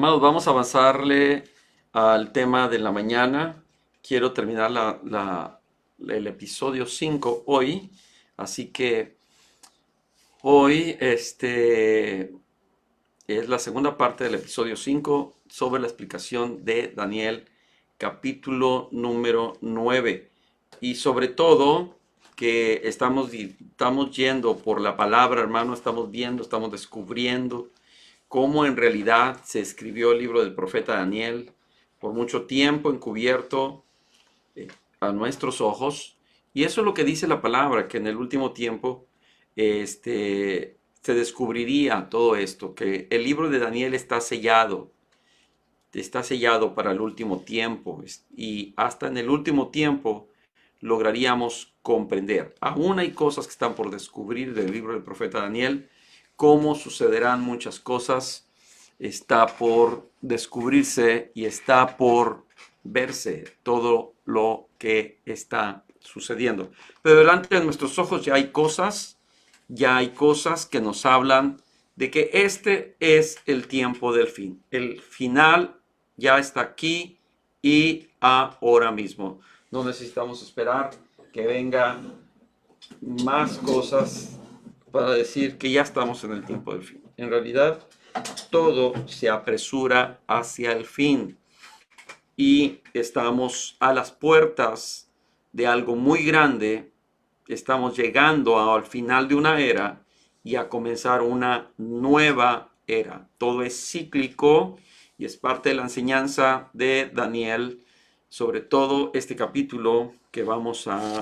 Amados, vamos a avanzarle al tema de la mañana. Quiero terminar el episodio 5 hoy, así que hoy es la segunda parte del episodio 5 sobre la explicación de Daniel, capítulo número 9. Y sobre todo que estamos yendo por la palabra, hermano, estamos viendo, estamos descubriendo cómo en realidad se escribió el libro del profeta Daniel por mucho tiempo encubierto eh, a nuestros ojos. Y eso es lo que dice la palabra, que en el último tiempo se descubriría todo esto, que el libro de Daniel está sellado para el último tiempo y hasta en el último tiempo lograríamos comprender. Aún hay cosas que están por descubrir del libro del profeta Daniel, cómo sucederán muchas cosas, está por descubrirse y está por verse todo lo que está sucediendo. Pero delante de nuestros ojos ya hay cosas que nos hablan de que este es el tiempo del fin. El final ya está aquí y ahora mismo. No necesitamos esperar que venga más cosas para decir que ya estamos en el tiempo del fin. En realidad, todo se apresura hacia el fin y estamos a las puertas de algo muy grande. Estamos llegando al final de una era y a comenzar una nueva era. Todo es cíclico y es parte de la enseñanza de Daniel, sobre todo este capítulo que vamos a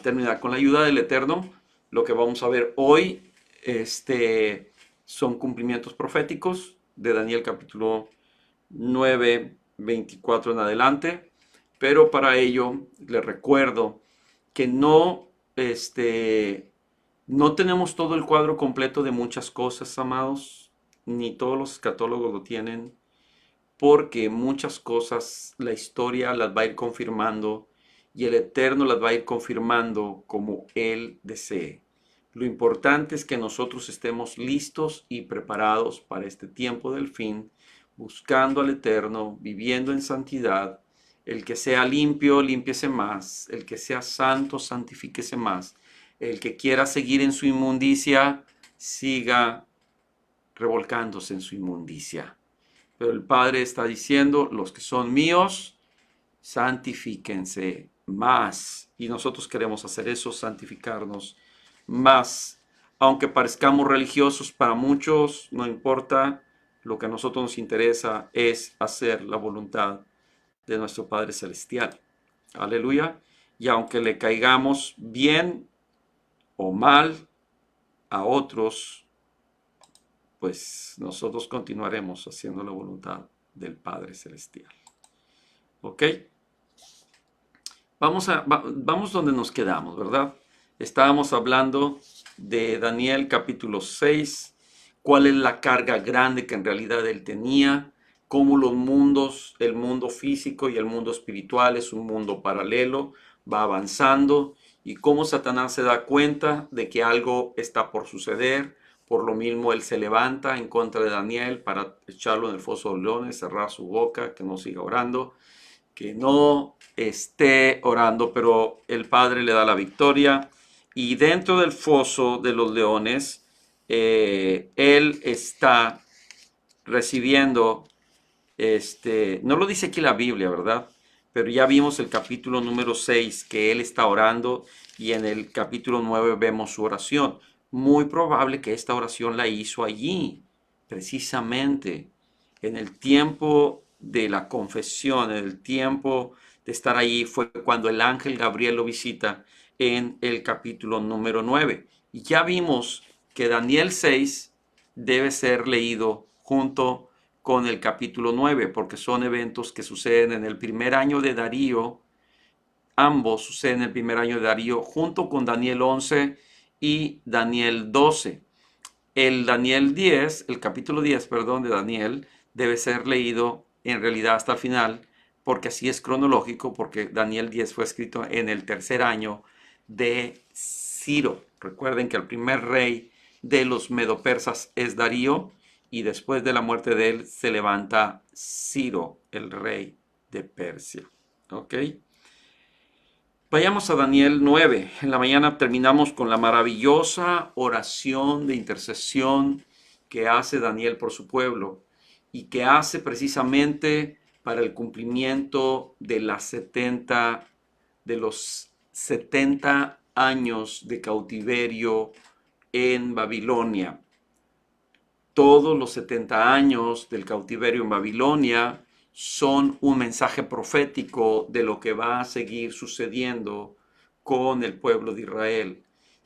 terminar con la ayuda del Eterno. Lo que vamos a ver hoy son cumplimientos proféticos de Daniel capítulo 9, 24 en adelante. Pero para ello les recuerdo que no tenemos todo el cuadro completo de muchas cosas, amados, ni todos los escatólogos lo tienen, porque muchas cosas la historia las va a ir confirmando y el Eterno las va a ir confirmando como Él desee. Lo importante es que nosotros estemos listos y preparados para este tiempo del fin, buscando al Eterno, viviendo en santidad. El que sea limpio, límpiese más. El que sea santo, santifíquese más. El que quiera seguir en su inmundicia, siga revolcándose en su inmundicia. Pero el Padre está diciendo, los que son míos, santifíquense más. Y nosotros queremos hacer eso, santificarnos más. Aunque parezcamos religiosos para muchos, no importa. Lo que a nosotros nos interesa es hacer la voluntad de nuestro Padre Celestial. Aleluya. Y aunque le caigamos bien o mal a otros, pues nosotros continuaremos haciendo la voluntad del Padre Celestial. ¿Ok? Vamos donde nos quedamos, ¿verdad? Estábamos hablando de Daniel capítulo 6, cuál es la carga grande que en realidad él tenía, cómo los mundos, el mundo físico y el mundo espiritual es un mundo paralelo, va avanzando y cómo Satanás se da cuenta de que algo está por suceder. Por lo mismo él se levanta en contra de Daniel para echarlo en el foso de los leones, cerrar su boca, que no siga orando, que no esté orando, pero el Padre le da la victoria. Y dentro del foso de los leones, él está recibiendo, no lo dice aquí la Biblia, ¿verdad? Pero ya vimos el capítulo número 6 que él está orando y en el capítulo 9 vemos su oración. Muy probable que esta oración la hizo allí, precisamente en el tiempo de la confesión, en el tiempo de estar allí, fue cuando el ángel Gabriel lo visita en el capítulo número 9. Y ya vimos que Daniel 6 debe ser leído junto con el capítulo 9, porque son eventos que suceden en el primer año de Darío. Ambos suceden en el primer año de Darío, junto con Daniel 11 y Daniel 12. El capítulo 10, perdón, de Daniel, debe ser leído en realidad hasta el final, porque así es cronológico, porque Daniel 10 fue escrito en el tercer año de Ciro. Recuerden que el primer rey de los medopersas es Darío y después de la muerte de él se levanta Ciro, el rey de Persia. ¿Ok? Vayamos a Daniel 9. En la mañana terminamos con la maravillosa oración de intercesión que hace Daniel por su pueblo y que hace precisamente para el cumplimiento de los 70 años de cautiverio en Babilonia. Todos los 70 años del cautiverio en Babilonia son un mensaje profético de lo que va a seguir sucediendo con el pueblo de Israel.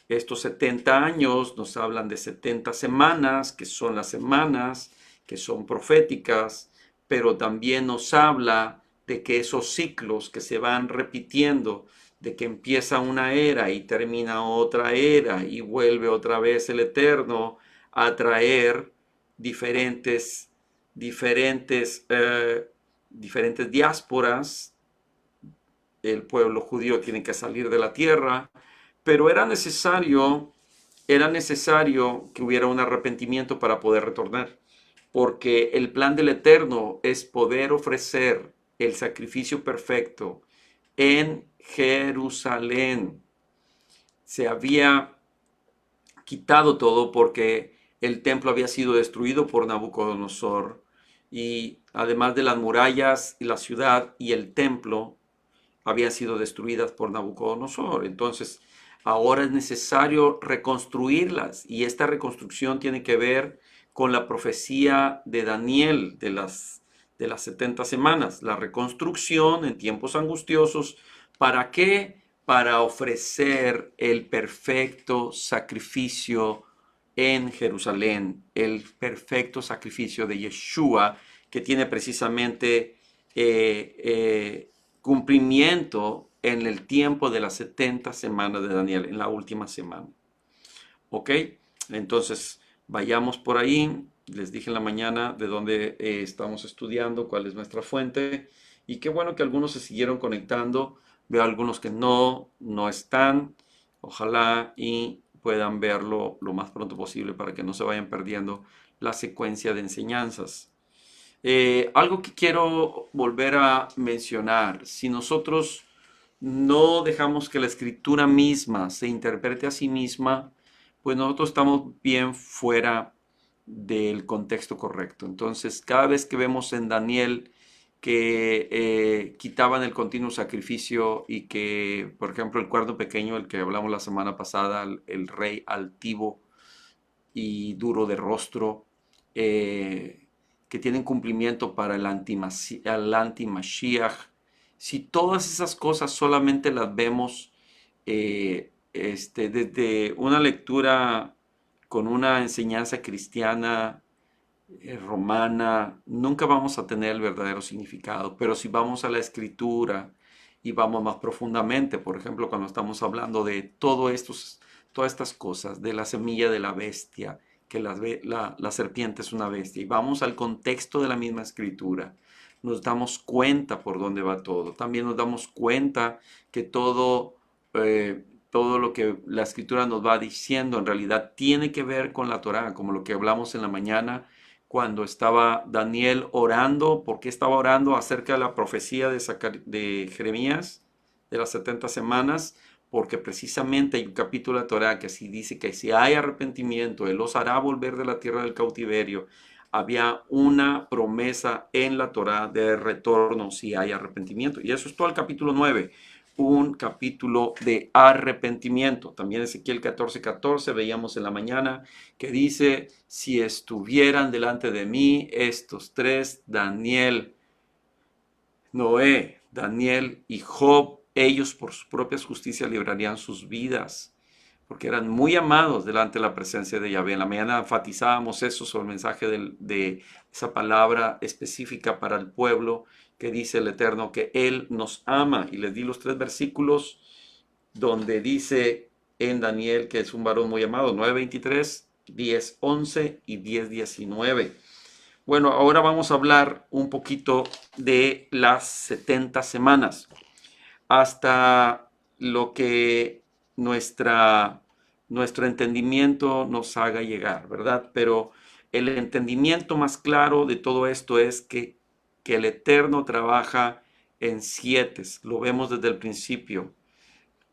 Estos 70 años nos hablan de 70 semanas, que son las semanas que son proféticas, pero también nos habla de que esos ciclos que se van repitiendo, de que empieza una era y termina otra era y vuelve otra vez el Eterno a traer diferentes diásporas. El pueblo judío tiene que salir de la tierra, pero era necesario que hubiera un arrepentimiento para poder retornar, porque el plan del Eterno es poder ofrecer el sacrificio perfecto en Jerusalén. Se había quitado todo porque el templo había sido destruido por Nabucodonosor, y además de las murallas y la ciudad y el templo habían sido destruidas por Nabucodonosor. Entonces, ahora es necesario reconstruirlas, y esta reconstrucción tiene que ver con la profecía de Daniel de las 70 semanas. La reconstrucción en tiempos angustiosos. ¿Para qué? Para ofrecer el perfecto sacrificio en Jerusalén, el perfecto sacrificio de Yeshua, que tiene precisamente cumplimiento en el tiempo de las 70 semanas de Daniel, en la última semana. ¿Ok? Entonces, vayamos por ahí. Les dije en la mañana de dónde estamos estudiando, cuál es nuestra fuente. Y qué bueno que algunos se siguieron conectando. Veo algunos que no están. Ojalá y puedan verlo lo más pronto posible para que no se vayan perdiendo la secuencia de enseñanzas. Algo que quiero volver a mencionar: si nosotros no dejamos que la escritura misma se interprete a sí misma, pues nosotros estamos bien fuera del contexto correcto. Entonces, cada vez que vemos en Daniel que quitaban el continuo sacrificio, y que, por ejemplo, el cuerno pequeño, el que hablamos la semana pasada, el rey altivo y duro de rostro, que tienen cumplimiento para el anti-Mashiach. Si todas esas cosas solamente las vemos desde una lectura con una enseñanza cristiana romana, nunca vamos a tener el verdadero significado. Pero si vamos a la escritura y vamos más profundamente, por ejemplo, cuando estamos hablando de todas estas cosas, de la semilla de la bestia, que la serpiente es una bestia, y vamos al contexto de la misma escritura, nos damos cuenta por dónde va todo. También nos damos cuenta que todo lo que la escritura nos va diciendo en realidad tiene que ver con la Torá, como lo que hablamos en la mañana cuando estaba Daniel orando. ¿Por qué estaba orando acerca de la profecía de Jeremías de las 70 semanas? Porque precisamente hay un capítulo de la Torá que así dice que si hay arrepentimiento, Él los hará volver de la tierra del cautiverio. Había una promesa en la Torá de retorno si hay arrepentimiento. Y eso es todo el capítulo 9, un capítulo de arrepentimiento. También Ezequiel 14:14 veíamos en la mañana, que dice: si estuvieran delante de mí estos tres, Daniel, Noé, Daniel y Job, ellos por sus propias justicias librarían sus vidas, porque eran muy amados delante de la presencia de Yahvé. En la mañana enfatizábamos eso, sobre el mensaje de esa palabra específica para el pueblo, que dice el Eterno que Él nos ama. Y les di los 3 versículos donde dice en Daniel que es un varón muy amado: 9:23, 10:11 y 10:19. Bueno, ahora vamos a hablar un poquito de las 70 semanas, hasta lo que nuestro entendimiento nos haga llegar, ¿verdad? Pero el entendimiento más claro de todo esto es que el Eterno trabaja en siete. Lo vemos desde el principio,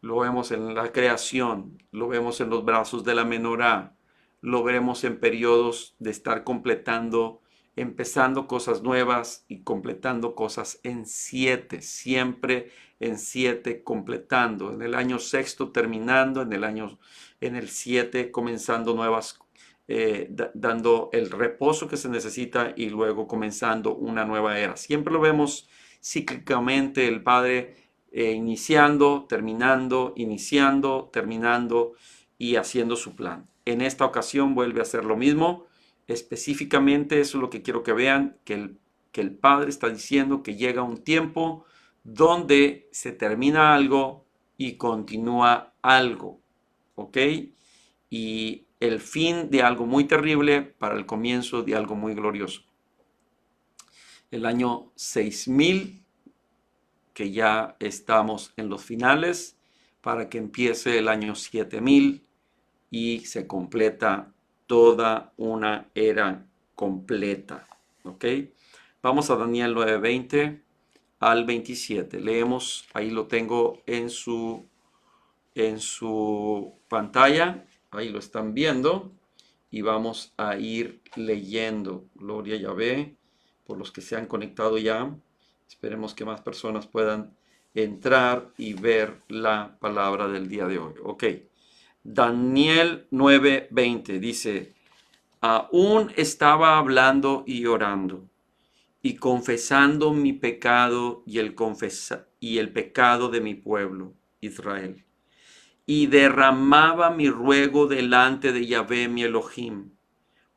lo vemos en la creación, lo vemos en los brazos de la menorá, lo veremos en periodos de estar completando, empezando cosas nuevas y completando cosas en siete, siempre en siete completando, en el año sexto terminando, en el siete comenzando nuevas, dando el reposo que se necesita y luego comenzando una nueva era. Siempre lo vemos cíclicamente el Padre iniciando, terminando y haciendo su plan. En esta ocasión vuelve a hacer lo mismo. Específicamente eso es lo que quiero que vean, que el Padre está diciendo que llega un tiempo donde se termina algo y continúa algo, ¿ok? Y el fin de algo muy terrible para el comienzo de algo muy glorioso. El año 6000, que ya estamos en los finales, para que empiece el año 7000 y se completa toda una era completa, ¿ok? Vamos a Daniel 9:20 al 27. Leemos, ahí lo tengo en su pantalla, ahí lo están viendo, y vamos a ir leyendo. Gloria a Yahvé, por los que se han conectado ya. Esperemos que más personas puedan entrar y ver la palabra del día de hoy. Ok. Daniel 9:20 dice: aún estaba hablando y orando y confesando mi pecado y el pecado de mi pueblo, Israel. Y derramaba mi ruego delante de Yahvé mi Elohim,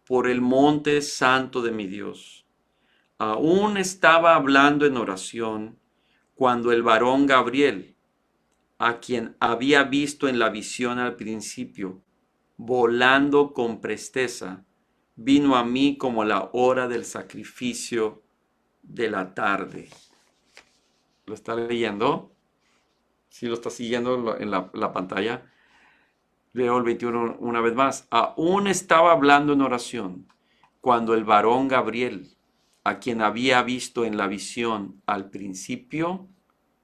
por el monte santo de mi Dios. Aún estaba hablando en oración cuando el varón Gabriel, a quien había visto en la visión al principio, volando con presteza, vino a mí como la hora del sacrificio de la tarde. ¿Lo está leyendo? Si lo está siguiendo en la pantalla. Leo el 21 una vez más. Aún estaba hablando en oración cuando el varón Gabriel, a quien había visto en la visión al principio.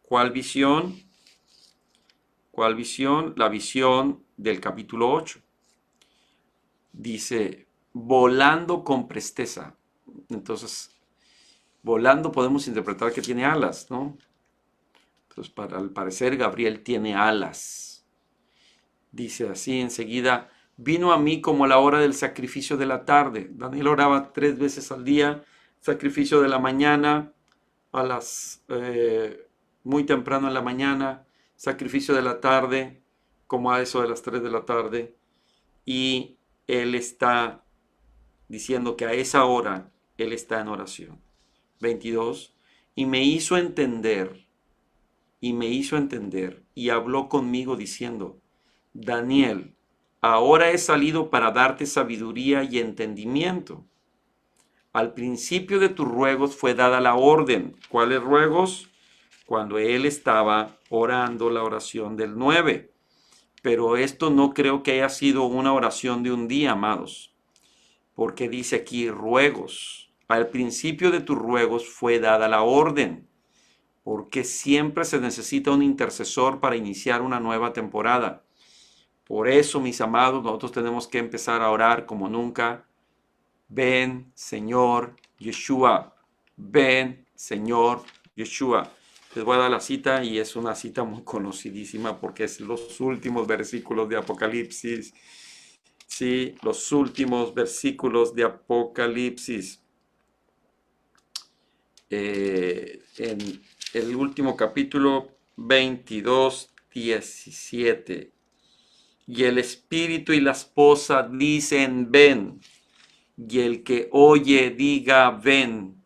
¿Cuál visión? ¿Cuál visión? La visión del capítulo 8. Dice, volando con presteza. Entonces, volando podemos interpretar que tiene alas, ¿no? Entonces, al parecer, Gabriel tiene alas. Dice así enseguida, vino a mí como la hora del sacrificio de la tarde. Daniel oraba 3 veces al día, sacrificio de la mañana, a las muy temprano en la mañana, sacrificio de la tarde, como a eso de las 3 de la tarde. Y él está diciendo que a esa hora él está en oración. 22, y me hizo entender, y habló conmigo diciendo, Daniel, ahora he salido para darte sabiduría y entendimiento. Al principio de tus ruegos fue dada la orden. ¿Cuáles ruegos? Cuando él estaba orando la oración del 9. Pero esto no creo que haya sido una oración de un día, amados. Porque dice aquí ruegos. Al principio de tus ruegos fue dada la orden. Porque siempre se necesita un intercesor para iniciar una nueva temporada. Por eso, mis amados, nosotros tenemos que empezar a orar como nunca. Ven, Señor Yeshua. Ven, Señor Yeshua. Les voy a dar la cita y es una cita muy conocidísima porque es los últimos versículos de Apocalipsis. Sí, los últimos versículos de Apocalipsis. En el último capítulo 22:17. Y el espíritu y la esposa dicen, ven. Y el que oye diga, ven.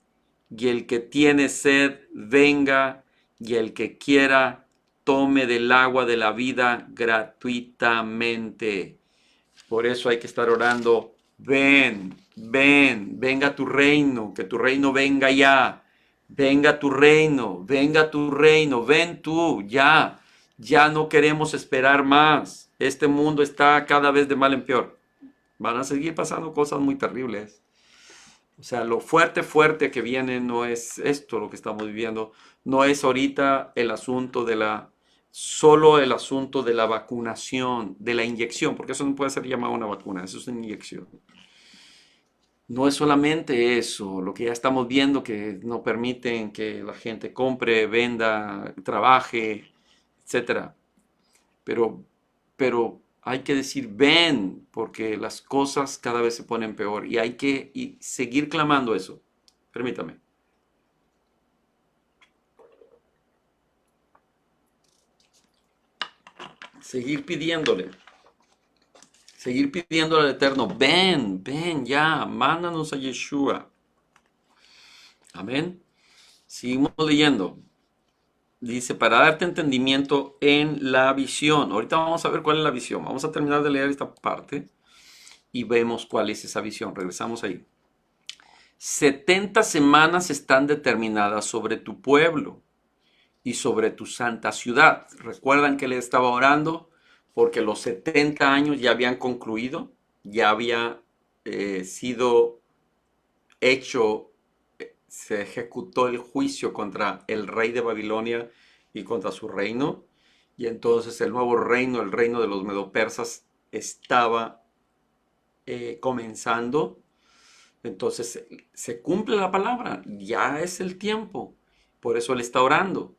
Y el que tiene sed, venga. Y el que quiera, tome del agua de la vida gratuitamente. Por eso hay que estar orando, ven, ven, venga tu reino, que tu reino venga ya. Venga tu reino, venga tu reino, ven tú, ya. Ya no queremos esperar más. Este mundo está cada vez de mal en peor. Van a seguir pasando cosas muy terribles. O sea, lo fuerte, fuerte que viene no es esto lo que estamos viviendo, no es ahorita el asunto de solo el asunto de la vacunación, de la inyección, porque eso no puede ser llamado una vacuna, eso es una inyección. No es solamente eso, lo que ya estamos viendo que no permiten que la gente compre, venda, trabaje, etcétera. Pero, pero hay que decir ven, porque las cosas cada vez se ponen peor y hay que seguir clamando eso. Permítame. Seguir pidiéndole. Seguir pidiéndole al Eterno, ven, ven ya, mándanos a Yeshua. Amén. Seguimos leyendo. Dice, para darte entendimiento en la visión. Ahorita vamos a ver cuál es la visión. Vamos a terminar de leer esta parte y vemos cuál es esa visión. Regresamos ahí. 70 semanas están determinadas sobre tu pueblo y sobre tu santa ciudad. ¿Recuerdan que le estaba orando? Porque los 70 años ya habían concluido, ya había sido hecho, se ejecutó el juicio contra el rey de Babilonia y contra su reino. Y entonces el nuevo reino, el reino de los medopersas, estaba comenzando. Entonces se cumple la palabra, ya es el tiempo. Por eso él está orando.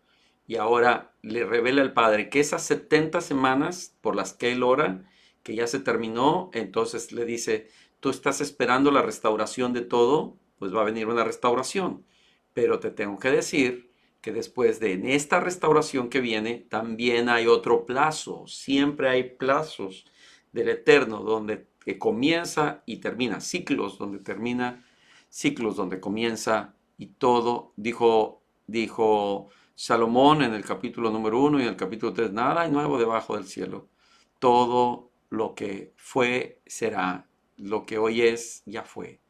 Y ahora le revela al Padre que esas 70 semanas por las que él ora, que ya se terminó, entonces le dice, tú estás esperando la restauración de todo, pues va a venir una restauración. Pero te tengo que decir que después de en esta restauración que viene, también hay otro plazo. Siempre hay plazos del Eterno donde que comienza y termina, ciclos donde termina, ciclos donde comienza y todo, dijo Salomón en el capítulo número 1 y en el capítulo 3, nada hay nuevo debajo del cielo. Todo lo que fue será, lo que hoy es ya fue.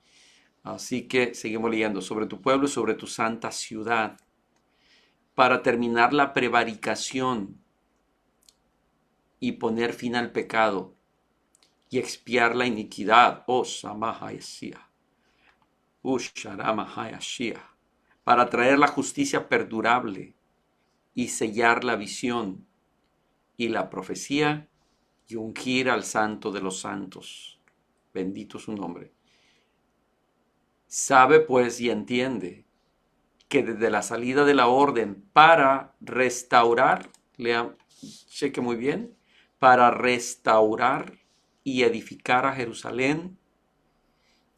Así que seguimos leyendo sobre tu pueblo y sobre tu santa ciudad para terminar la prevaricación y poner fin al pecado y expiar la iniquidad. Oh, Samahayashia. Usharamahayashia. Para traer la justicia perdurable y sellar la visión y la profecía y ungir al santo de los santos. Bendito su nombre. Sabe pues y entiende que desde la salida de la orden para restaurar, lean, cheque muy bien, para restaurar y edificar a Jerusalén.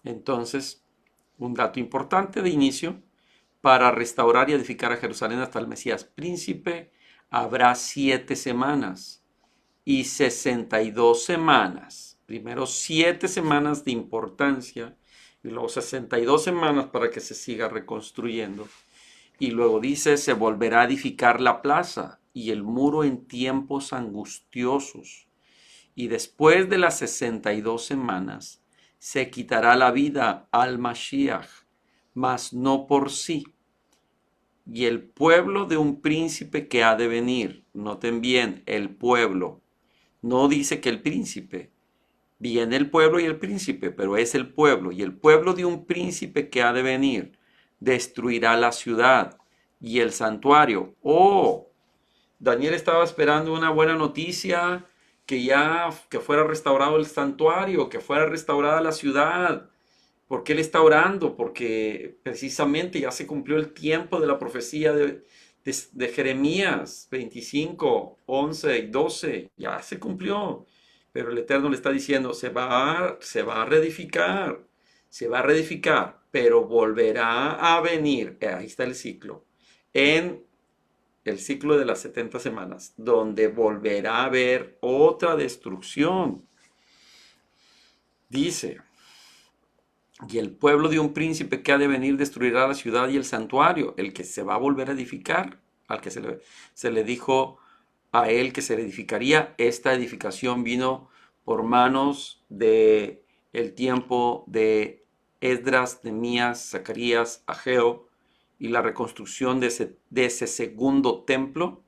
Entonces, un dato importante de inicio, para restaurar y edificar a Jerusalén hasta el Mesías príncipe, habrá 7 semanas y 62 semanas. Primero 7 semanas de importancia y luego 62 semanas para que se siga reconstruyendo. Y luego dice, se volverá a edificar la plaza y el muro en tiempos angustiosos. Y después de las 62 semanas, se quitará la vida al Mashiach, mas no por sí. Y el pueblo de un príncipe que ha de venir, noten bien, el pueblo, no dice que el príncipe, viene el pueblo y el príncipe, pero es el pueblo, y el pueblo de un príncipe que ha de venir, destruirá la ciudad y el santuario. Oh, Daniel estaba esperando una buena noticia, que fuera restaurado el santuario, que fuera restaurada la ciudad. ¿Por qué él está orando? Porque precisamente ya se cumplió el tiempo de la profecía de Jeremías 25, 11 y 12. Ya se cumplió. Pero el Eterno le está diciendo, se va a reedificar, se va a reedificar, pero volverá a venir. Ahí está el ciclo. En el ciclo de las 70 semanas, donde volverá a haber otra destrucción. Dice, y el pueblo de un príncipe que ha de venir destruirá la ciudad y el santuario, el que se va a volver a edificar, al que se le dijo a él que se le edificaría. Esta edificación vino por manos de el tiempo de Esdras, Nehemías, Zacarías, Ageo, y la reconstrucción de ese segundo templo.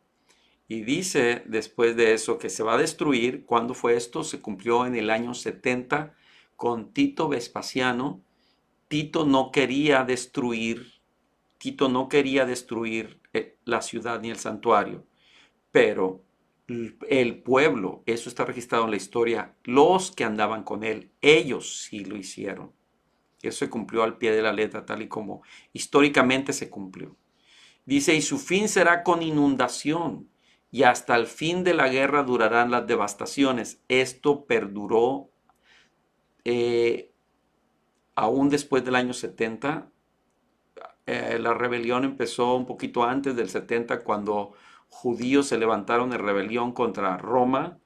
Y dice después de eso que se va a destruir. ¿Cuándo fue esto? Se cumplió en el año 70 con Tito Vespasiano, Tito no quería destruir, Tito no quería destruir la ciudad ni el santuario, pero el pueblo, eso está registrado en la historia, los que andaban con él, ellos sí lo hicieron. Eso se cumplió al pie de la letra, tal y como históricamente se cumplió. Dice, y su fin será con inundación, y hasta el fin de la guerra durarán las devastaciones. Esto perduró aún después del año 70. La rebelión empezó un poquito antes del 70, cuando judíos se levantaron en rebelión contra Roma,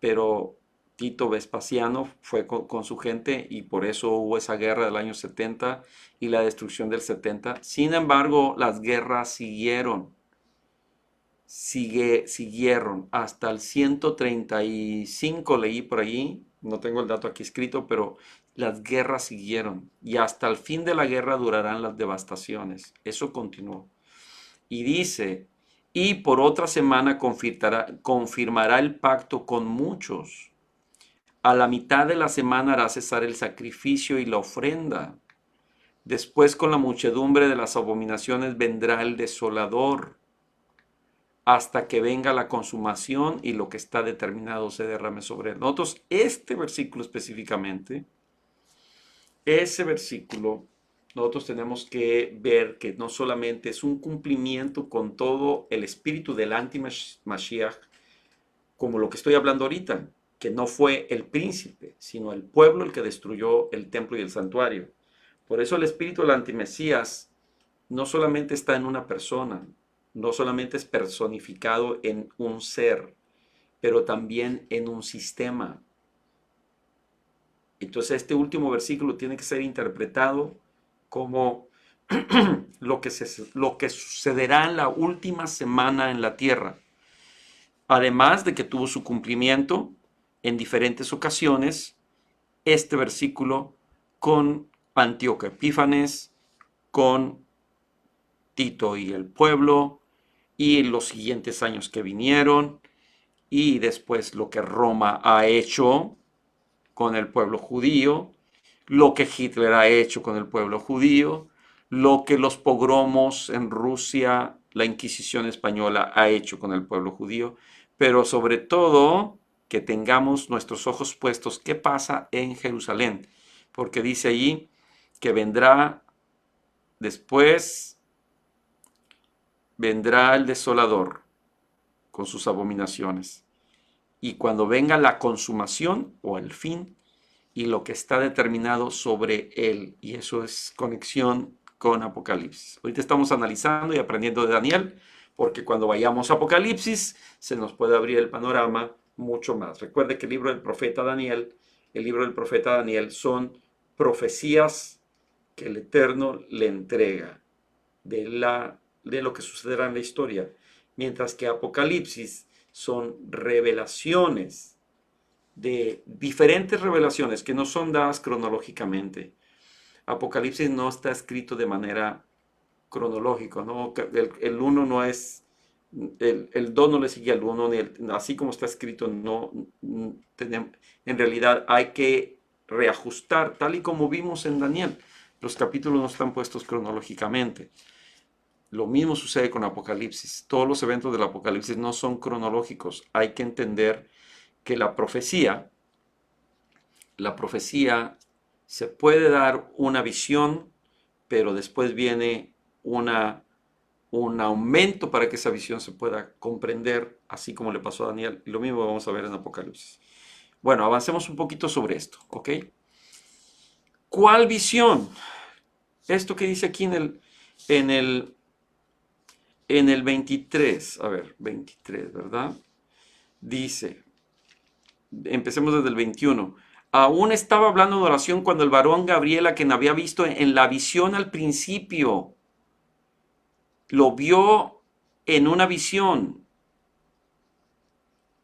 pero Tito Vespasiano fue con su gente y por eso hubo esa guerra del año 70 y la destrucción del 70. Sin embargo, las guerras siguieron hasta el 135, leí por allí, no tengo el dato aquí escrito, pero las guerras siguieron y hasta el fin de la guerra durarán las devastaciones. Eso continuó. Y dice, y por otra semana confirmará el pacto con muchos. A la mitad de la semana hará cesar el sacrificio y la ofrenda. Después, con la muchedumbre de las abominaciones vendrá el desolador, hasta que venga la consumación y lo que está determinado se derrame sobre él. Nosotros, este versículo específicamente, ese versículo, nosotros tenemos que ver que no solamente es un cumplimiento con todo el espíritu del anti-Mashiach, como lo que estoy hablando ahorita, que no fue el príncipe, sino el pueblo el que destruyó el templo y el santuario. Por eso el espíritu del antimesías no solamente está en una persona, no solamente es personificado en un ser, pero también en un sistema. Entonces este último versículo tiene que ser interpretado como lo que sucederá en la última semana en la tierra. Además de que tuvo su cumplimiento en diferentes ocasiones, este versículo con Antíoco Epífanes, con Tito y el pueblo, y los siguientes años que vinieron, y después lo que Roma ha hecho con el pueblo judío, lo que Hitler ha hecho con el pueblo judío, lo que los pogromos en Rusia, la Inquisición española ha hecho con el pueblo judío, pero sobre todo que tengamos nuestros ojos puestos qué pasa en Jerusalén, porque dice allí que vendrá después, vendrá el desolador con sus abominaciones. Y cuando venga la consumación o el fin y lo que está determinado sobre él. Y eso es conexión con Apocalipsis. Ahorita estamos analizando y aprendiendo de Daniel, porque cuando vayamos a Apocalipsis se nos puede abrir el panorama mucho más. Recuerde que el libro del profeta Daniel, son profecías que el Eterno le entrega de lo que sucederá en la historia, mientras que Apocalipsis son revelaciones, de diferentes revelaciones que no son dadas cronológicamente. Apocalipsis no está escrito de manera cronológica, ¿no? El uno no es, el 2 no le sigue al 1, así como está escrito, no tenemos, en realidad hay que reajustar, tal y como vimos en Daniel. Los capítulos no están puestos cronológicamente. Lo mismo sucede con Apocalipsis. Todos los eventos del Apocalipsis no son cronológicos. Hay que entender que la profecía se puede dar una visión, pero después viene un aumento para que esa visión se pueda comprender, así como le pasó a Daniel. Y lo mismo vamos a ver en Apocalipsis. Bueno, avancemos un poquito sobre esto, ¿ok? ¿Cuál visión? Esto que dice aquí en el 23, a ver, 23, ¿verdad? Dice, empecemos desde el 21. Aún estaba hablando de oración cuando el varón Gabriel, a quien había visto en la visión al principio, lo vio en una visión.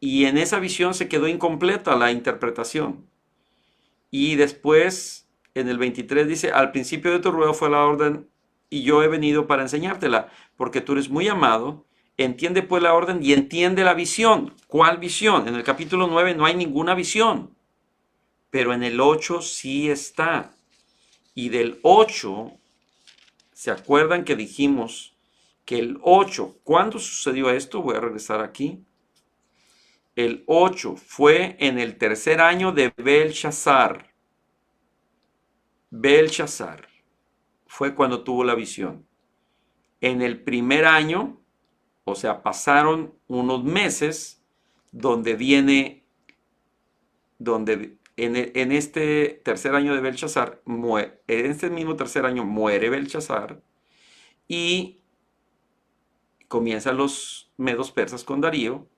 Y en esa visión se quedó incompleta la interpretación. Y después, en el 23 dice, al principio de tu ruego fue la orden y yo he venido para enseñártela, porque tú eres muy amado. Entiende pues la orden y entiende la visión. ¿Cuál visión? En el capítulo 9 no hay ninguna visión, pero en el 8 sí está. Y del 8, ¿se acuerdan que dijimos que el 8, ¿cuándo sucedió esto? Voy a regresar aquí. El 8 fue en el tercer año de Belshazzar. Belshazzar fue cuando tuvo la visión. En el primer año, o sea, pasaron unos meses donde viene, en este tercer año de Belshazzar, en este mismo tercer año muere Belshazzar y comienzan los medos persas con Darío,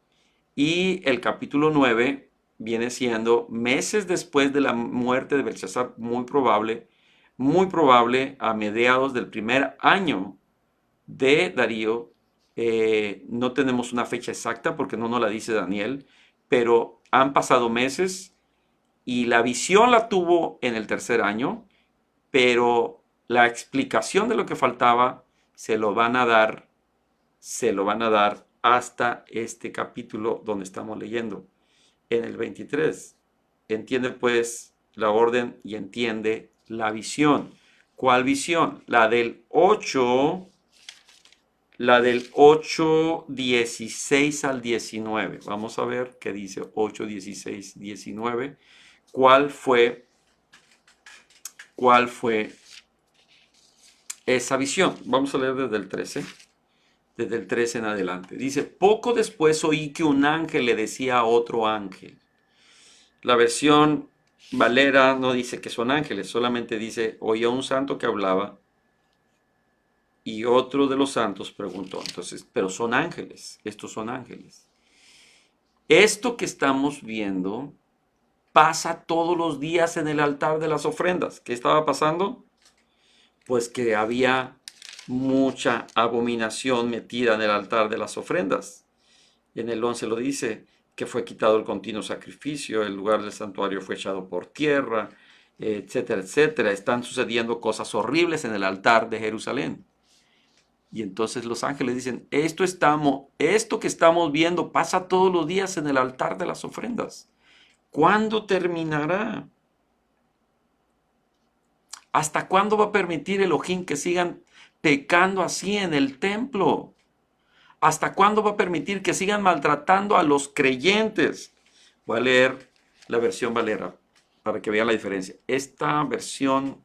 y el capítulo 9 viene siendo meses después de la muerte de Belshazzar, muy probable a mediados del primer año de Darío. No tenemos una fecha exacta porque no nos la dice Daniel, pero han pasado meses y la visión la tuvo en el tercer año, pero la explicación de lo que faltaba se lo van a dar hasta este capítulo donde estamos leyendo, en el 23. Entiende pues la orden y entiende la visión. ¿Cuál visión? La del 8, 16 al 19. Vamos a ver qué dice 8, 16, 19. ¿Cuál fue esa visión? Vamos a leer desde el 13. Desde el 13 en adelante. Dice, poco después oí que un ángel le decía a otro ángel. La versión Valera no dice que son ángeles, solamente dice, oí a un santo que hablaba y otro de los santos preguntó. Entonces, pero son ángeles, estos son ángeles. Esto que estamos viendo pasa todos los días en el altar de las ofrendas. ¿Qué estaba pasando? Pues que había mucha abominación metida en el altar de las ofrendas. En el 11 lo dice, que fue quitado el continuo sacrificio, el lugar del santuario fue echado por tierra, etcétera, etcétera. Están sucediendo cosas horribles en el altar de Jerusalén. Y entonces los ángeles dicen, esto que estamos viendo pasa todos los días en el altar de las ofrendas. ¿Cuándo terminará? ¿Hasta cuándo va a permitir Elohim que sigan pecando así en el templo? ¿Hasta cuándo va a permitir que sigan maltratando a los creyentes? Voy a leer la versión Valera para que vean la diferencia. Esta versión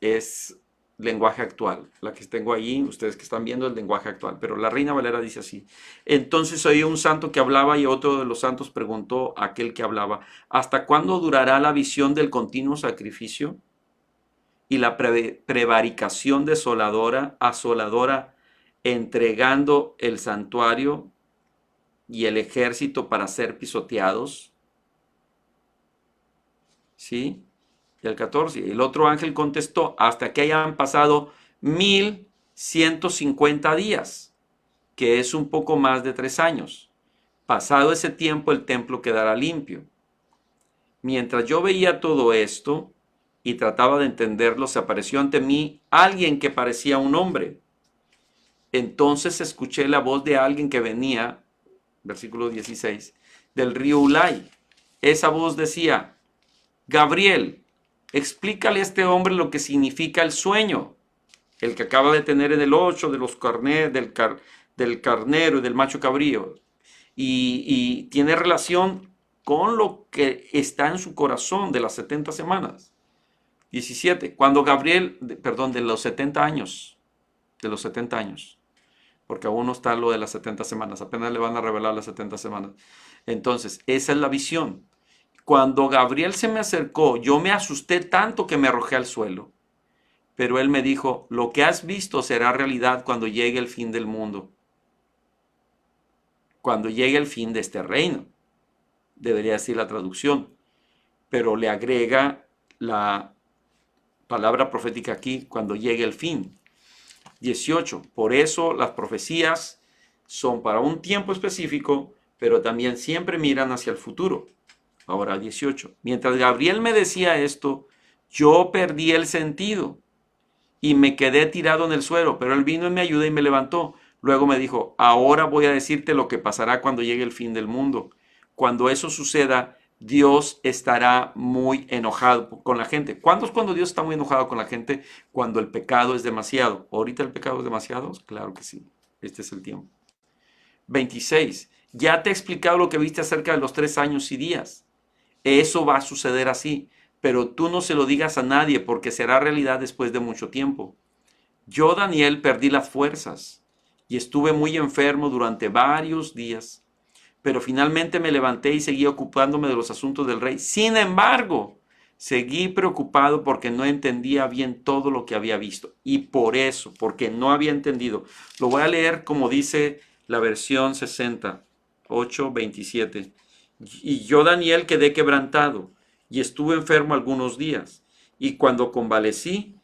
es lenguaje actual. La que tengo ahí, ustedes que están viendo el lenguaje actual. Pero la Reina Valera dice así. Entonces oí un santo que hablaba y otro de los santos preguntó a aquel que hablaba, ¿hasta cuándo durará la visión del continuo sacrificio y la prevaricación asoladora, entregando el santuario y el ejército para ser pisoteados? ¿Sí? Y el 14, el otro ángel contestó, hasta que hayan pasado 1150 días, que es un poco más de 3 años. Pasado ese tiempo, el templo quedará limpio. Mientras yo veía todo esto y trataba de entenderlo, se apareció ante mí alguien que parecía un hombre. Entonces escuché la voz de alguien que venía, versículo 16, del río Ulai. Esa voz decía, Gabriel, explícale a este hombre lo que significa el sueño, el que acaba de tener en el 8 de los del carnero y del macho cabrío, y tiene relación con lo que está en su corazón de las 70 semanas. 17, cuando Gabriel, perdón, de los 70 años, porque aún no está lo de las 70 semanas, apenas le van a revelar las 70 semanas. Entonces, esa es la visión. Cuando Gabriel se me acercó, yo me asusté tanto que me arrojé al suelo. Pero él me dijo, lo que has visto será realidad cuando llegue el fin del mundo. Cuando llegue el fin de este reino. Debería decir la traducción. Pero le agrega la palabra profética aquí, cuando llegue el fin. 18. Por eso las profecías son para un tiempo específico, pero también siempre miran hacia el futuro. Ahora 18. Mientras Gabriel me decía esto, yo perdí el sentido y me quedé tirado en el suelo, pero él vino y me ayudó y me levantó. Luego me dijo, ahora voy a decirte lo que pasará cuando llegue el fin del mundo. Cuando eso suceda, Dios estará muy enojado con la gente. ¿Cuándo es cuando Dios está muy enojado con la gente? Cuando el pecado es demasiado. ¿Ahorita el pecado es demasiado? Claro que sí. Este es el tiempo. 26. Ya te he explicado lo que viste acerca de los 3 años y días. Eso va a suceder así, pero tú no se lo digas a nadie porque será realidad después de mucho tiempo. Yo, Daniel, perdí las fuerzas y estuve muy enfermo durante varios días, pero finalmente me levanté y seguí ocupándome de los asuntos del rey. Sin embargo, seguí preocupado porque no entendía bien todo lo que había visto. Y por eso, porque no había entendido, lo voy a leer como dice la versión 68:27. Y yo, Daniel, quedé quebrantado y estuve enfermo algunos días. Y cuando convalecí,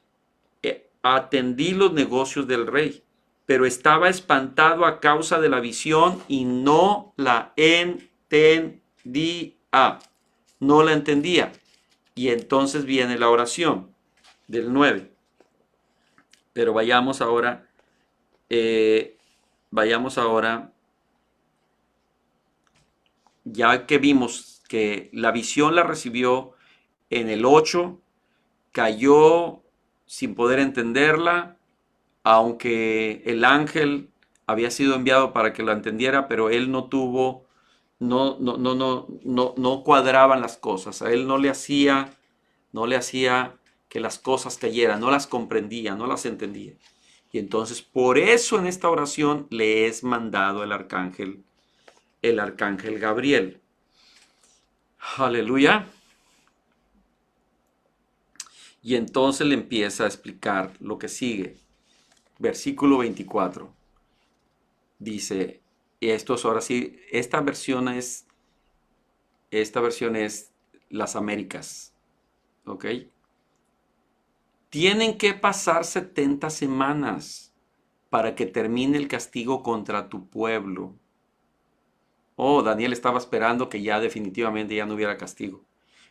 atendí los negocios del rey, pero estaba espantado a causa de la visión y no la entendía. No la entendía. Y entonces viene la oración del 9. Pero vayamos ahora, ya que vimos que la visión la recibió en el 8, cayó sin poder entenderla, aunque el ángel había sido enviado para que lo entendiera, pero él no tuvo, no cuadraban las cosas. A él no le hacía que las cosas cayeran, no las comprendía, no las entendía. Y entonces por eso en esta oración le es mandado el arcángel Gabriel. Aleluya. Y entonces le empieza a explicar lo que sigue. Versículo 24. Dice, y esto es ahora sí, esta versión es las Américas. ¿Ok? Tienen que pasar 70 semanas para que termine el castigo contra tu pueblo. Oh, Daniel estaba esperando que ya definitivamente ya no hubiera castigo,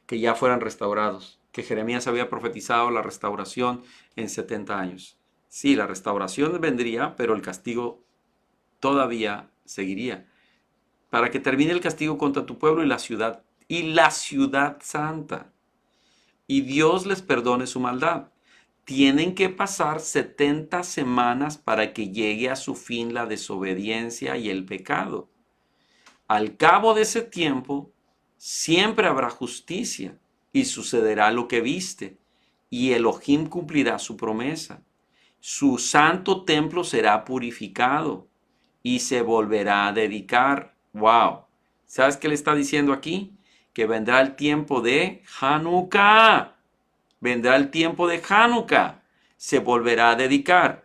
que ya fueran restaurados, que Jeremías había profetizado la restauración en 70 años. Sí, la restauración vendría, pero el castigo todavía seguiría. Para que termine el castigo contra tu pueblo y la ciudad santa, y Dios les perdone su maldad. Tienen que pasar 70 semanas para que llegue a su fin la desobediencia y el pecado. Al cabo de ese tiempo, siempre habrá justicia y sucederá lo que viste, y Elohim cumplirá su promesa. Su santo templo será purificado y se volverá a dedicar. ¡Wow! ¿Sabes qué le está diciendo aquí? Que vendrá el tiempo de Hanukkah. Vendrá el tiempo de Hanukkah. Se volverá a dedicar.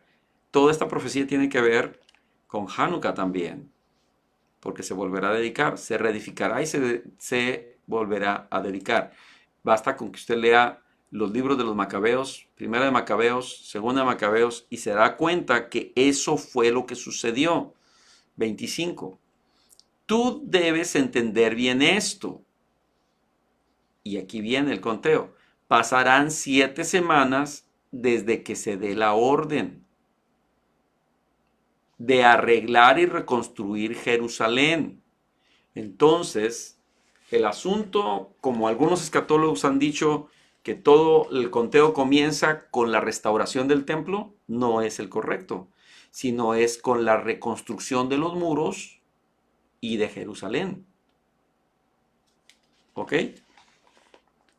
Toda esta profecía tiene que ver con Hanukkah también, porque se volverá a dedicar, se reedificará y se volverá a dedicar. Basta con que usted lea los libros de los Macabeos, Primera de Macabeos, Segunda de Macabeos, y se da cuenta que eso fue lo que sucedió. 25. Tú debes entender bien esto. Y aquí viene el conteo. Pasarán 7 semanas desde que se dé la orden de arreglar y reconstruir Jerusalén. Entonces, el asunto, como algunos escatólogos han dicho, que todo el conteo comienza con la restauración del templo, no es el correcto, sino es con la reconstrucción de los muros y de Jerusalén. ¿Ok?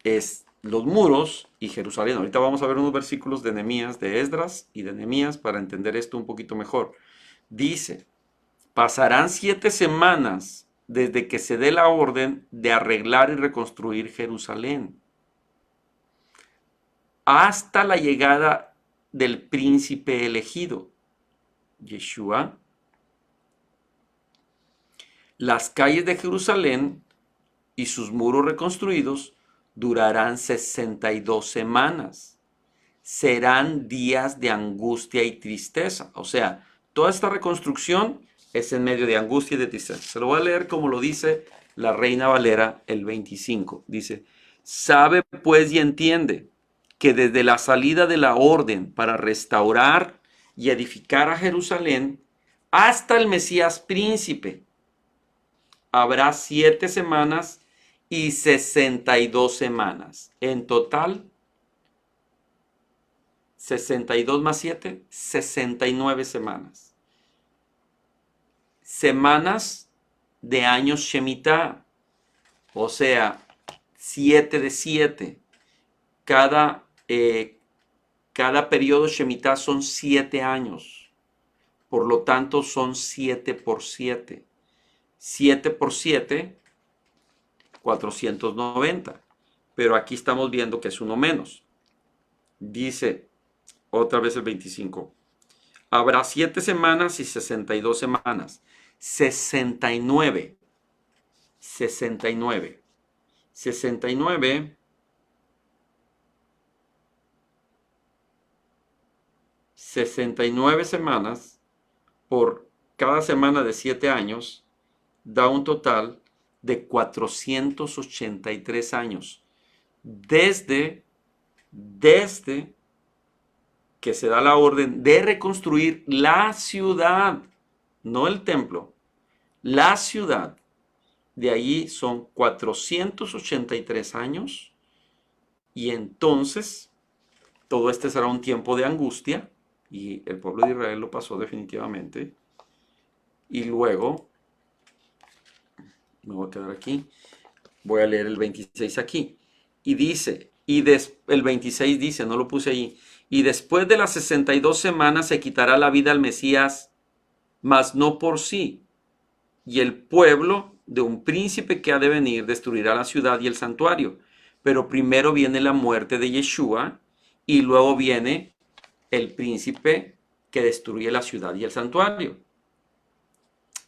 Es los muros y Jerusalén. Ahorita vamos a ver unos versículos de Nehemías, de Esdras y de Nehemías para entender esto un poquito mejor. Dice, pasarán 7 semanas desde que se dé la orden de arreglar y reconstruir Jerusalén, hasta la llegada del príncipe elegido, Yeshua. Las calles de Jerusalén y sus muros reconstruidos durarán 62 semanas. Serán días de angustia y tristeza. O sea, toda esta reconstrucción es en medio de angustia y de tristeza. Se lo voy a leer como lo dice la Reina Valera el 25. Dice, sabe pues y entiende que desde la salida de la orden para restaurar y edificar a Jerusalén hasta el Mesías príncipe, habrá 7 semanas y 62 semanas. En total, 62 más 7, 69 semanas. Semanas de años Shemitah, o sea, 7 de 7. Cada periodo Shemitah son 7 años. Por lo tanto, son 7 por 7. 7 por 7, 490. Pero aquí estamos viendo que es uno menos. Dice otra vez el 25. Habrá 7 semanas y 62 semanas. 69. 69. 69. 69 semanas por cada semana de 7 años da un total de 483 años. Desde que se da la orden de reconstruir la ciudad, no el templo, la ciudad. De allí son 483 años y entonces todo este será un tiempo de angustia y el pueblo de Israel lo pasó definitivamente. Y luego, me voy a quedar aquí, voy a leer el 26 aquí. Y dice, el 26 dice, no lo puse ahí, y después de las 62 semanas se quitará la vida al Mesías, mas no por sí. Y el pueblo de un príncipe que ha de venir destruirá la ciudad y el santuario. Pero primero viene la muerte de Yeshua y luego viene el príncipe que destruye la ciudad y el santuario.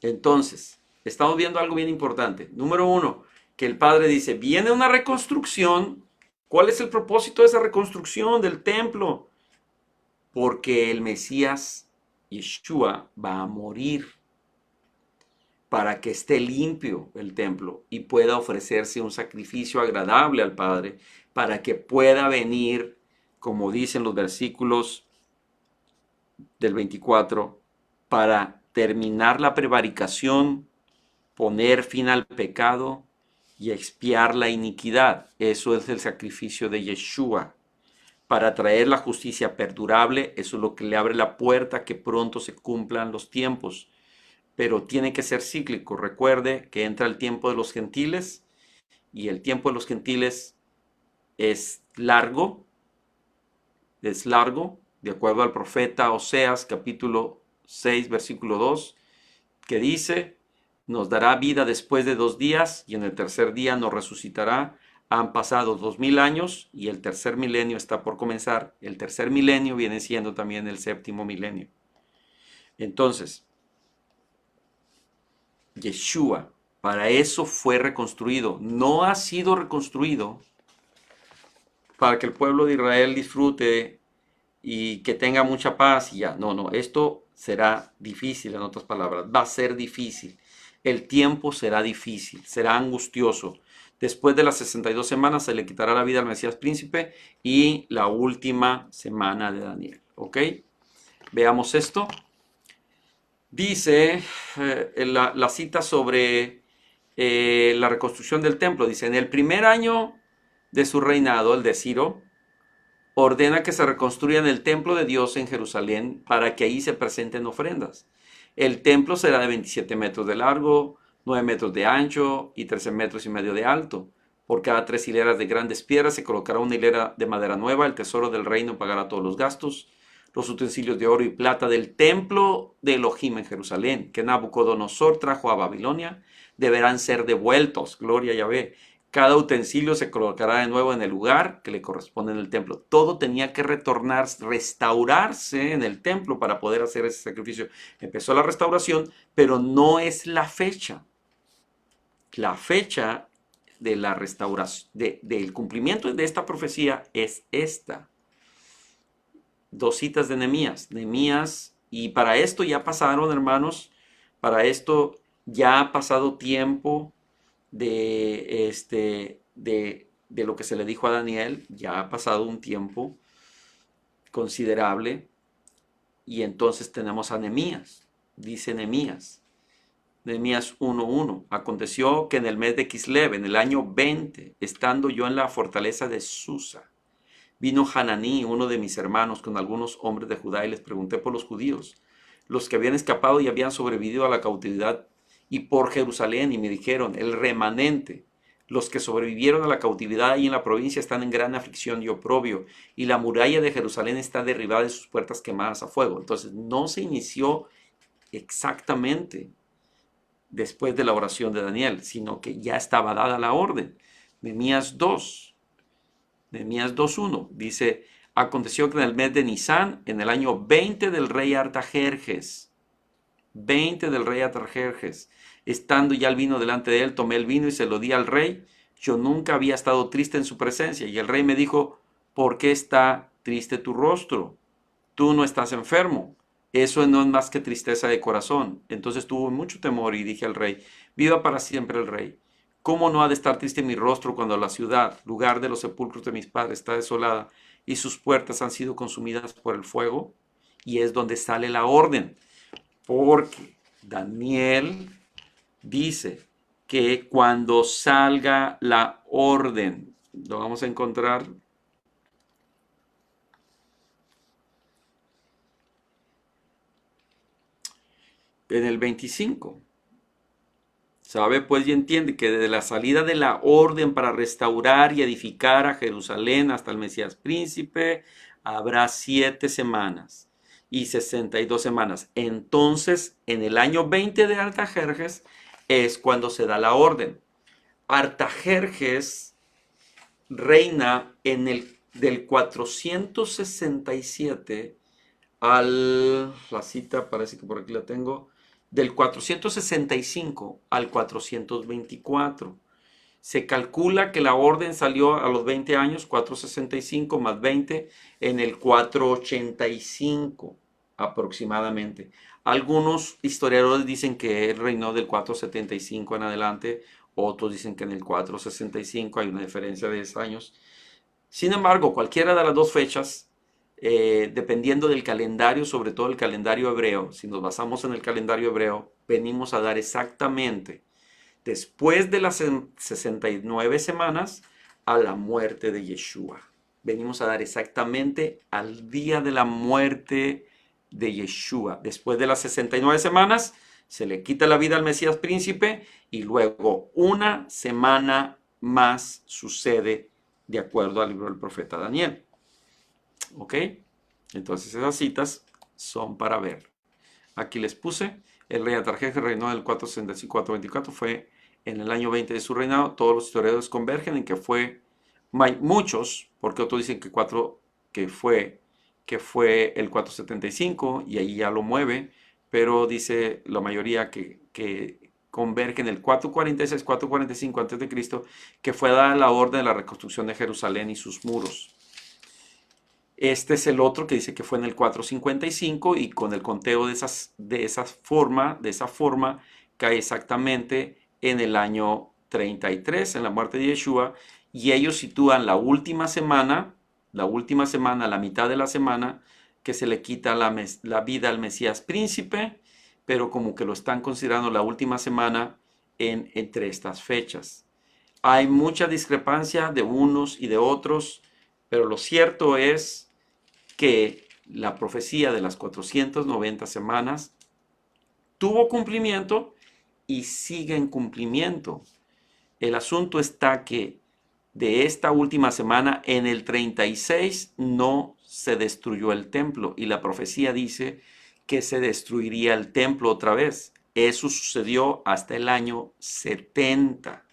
Entonces, estamos viendo algo bien importante. Número uno, que el Padre dice, viene una reconstrucción. ¿Cuál es el propósito de esa reconstrucción del templo? Porque el Mesías, Yeshua, va a morir para que esté limpio el templo y pueda ofrecerse un sacrificio agradable al Padre, para que pueda venir, como dicen los versículos del 24, para terminar la prevaricación, poner fin al pecado y expiar la iniquidad. Eso es el sacrificio de Yeshua. Para traer la justicia perdurable, eso es lo que le abre la puerta que pronto se cumplan los tiempos. Pero tiene que ser cíclico. Recuerde que entra el tiempo de los gentiles y el tiempo de los gentiles es largo, de acuerdo al profeta Oseas capítulo 6 versículo 2, que dice, nos dará vida después de 2 días y en el tercer día nos resucitará. Han pasado 2000 años y el tercer milenio está por comenzar. El tercer milenio viene siendo también el séptimo milenio. Entonces, Yeshua, para eso fue reconstruido. No ha sido reconstruido para que el pueblo de Israel disfrute y que tenga mucha paz y ya. No, no, esto será difícil, en otras palabras. Va a ser difícil. El tiempo será difícil, será angustioso. Después de las 62 semanas se le quitará la vida al Mesías príncipe y la última semana de Daniel. ¿Ok? Veamos esto. Dice la cita sobre la reconstrucción del templo. Dice, en el primer año de su reinado, el de Ciro, ordena que se reconstruya el templo de Dios en Jerusalén para que ahí se presenten ofrendas. El templo será de 27 metros de largo, 9 metros de ancho y 13 metros y medio de alto. Por cada 3 hileras de grandes piedras se colocará una hilera de madera nueva. El tesoro del reino pagará todos los gastos. Los utensilios de oro y plata del templo de Elohim en Jerusalén, que Nabucodonosor trajo a Babilonia, deberán ser devueltos. Gloria a Yahvé. Cada utensilio se colocará de nuevo en el lugar que le corresponde en el templo. Todo tenía que retornar, restaurarse en el templo para poder hacer ese sacrificio. Empezó la restauración, pero no es la fecha. La fecha de la restauración, del cumplimiento de esta profecía es esta. 2 citas de Nehemías. Nehemías, y para esto ya pasaron, hermanos, para esto ya ha pasado tiempo de lo que se le dijo a Daniel, ya ha pasado un tiempo considerable y entonces tenemos a Nehemías. Dice Nehemías Nehemías 1:1. Aconteció que en el mes de Kislev, en el año 20, estando yo en la fortaleza de Susa, vino Hananí, uno de mis hermanos, con algunos hombres de Judá, y les pregunté por los judíos, los que habían escapado y habían sobrevivido a la cautividad, y por Jerusalén, y me dijeron, el remanente, los que sobrevivieron a la cautividad ahí en la provincia están en gran aflicción y oprobio, y la muralla de Jerusalén está derribada y sus puertas quemadas a fuego. Entonces no se inició exactamente después de la oración de Daniel, sino que ya estaba dada la orden. Nehemías 2:1 dice, aconteció que en el mes de Nisán, en el año 20 del rey Artajerjes, estando ya el vino delante de él, tomé el vino y se lo di al rey. Yo nunca había estado triste en su presencia. Y el rey me dijo, ¿por qué está triste tu rostro? Tú no estás enfermo. Eso no es más que tristeza de corazón. Entonces tuve mucho temor y dije al rey, viva para siempre el rey. ¿Cómo no ha de estar triste mi rostro cuando la ciudad, lugar de los sepulcros de mis padres, está desolada y sus puertas han sido consumidas por el fuego? Y es donde sale la orden. Porque Daniel dice que cuando salga la orden, lo vamos a encontrar en el 25. Sabe pues y entiende que desde la salida de la orden para restaurar y edificar a Jerusalén hasta el Mesías príncipe, habrá 7 semanas y 62 semanas. Entonces, en el año 20 de Artajerjes es cuando se da la orden. Artajerjes reina del 467 la cita parece que por aquí la tengo, del 465 al 424. Se calcula que la orden salió a los 20 años, 465 más 20, en el 485 aproximadamente. Algunos historiadores dicen que él reinó del 475 en adelante, otros dicen que en el 465, hay una diferencia de 10 años. Sin embargo, cualquiera de las dos fechas, dependiendo del calendario, sobre todo el calendario hebreo, si nos basamos en el calendario hebreo, venimos a dar exactamente después de las 69 semanas a la muerte de Yeshua. Venimos a dar exactamente al día de la muerte de Yeshua. Después de las 69 semanas se le quita la vida al Mesías príncipe y luego una semana más sucede de acuerdo al libro del profeta Daniel. ¿Ok? Entonces esas citas son para ver. Aquí les puse, el rey Artajerjes reinó del 465 a 424, fue en el año 20 de su reinado. Todos los historiadores convergen en que fue, muchos, porque otros dicen que fue el 475 y ahí ya lo mueve, pero dice la mayoría que convergen en el 446, 445 a.C., que fue dada la orden de la reconstrucción de Jerusalén y sus muros. Este es el otro que dice que fue en el 455 y con el conteo de esa forma cae exactamente en el año 33, en la muerte de Yeshua, y ellos sitúan la última semana, la mitad de la semana, que se le quita la vida al Mesías príncipe, pero como que lo están considerando la última semana entre estas fechas. Hay mucha discrepancia de unos y de otros, pero lo cierto es que la profecía de las 490 semanas tuvo cumplimiento y sigue en cumplimiento. El asunto está que de esta última semana, en el 36, no se destruyó el templo y la profecía dice que se destruiría el templo otra vez. Eso sucedió hasta el año 70.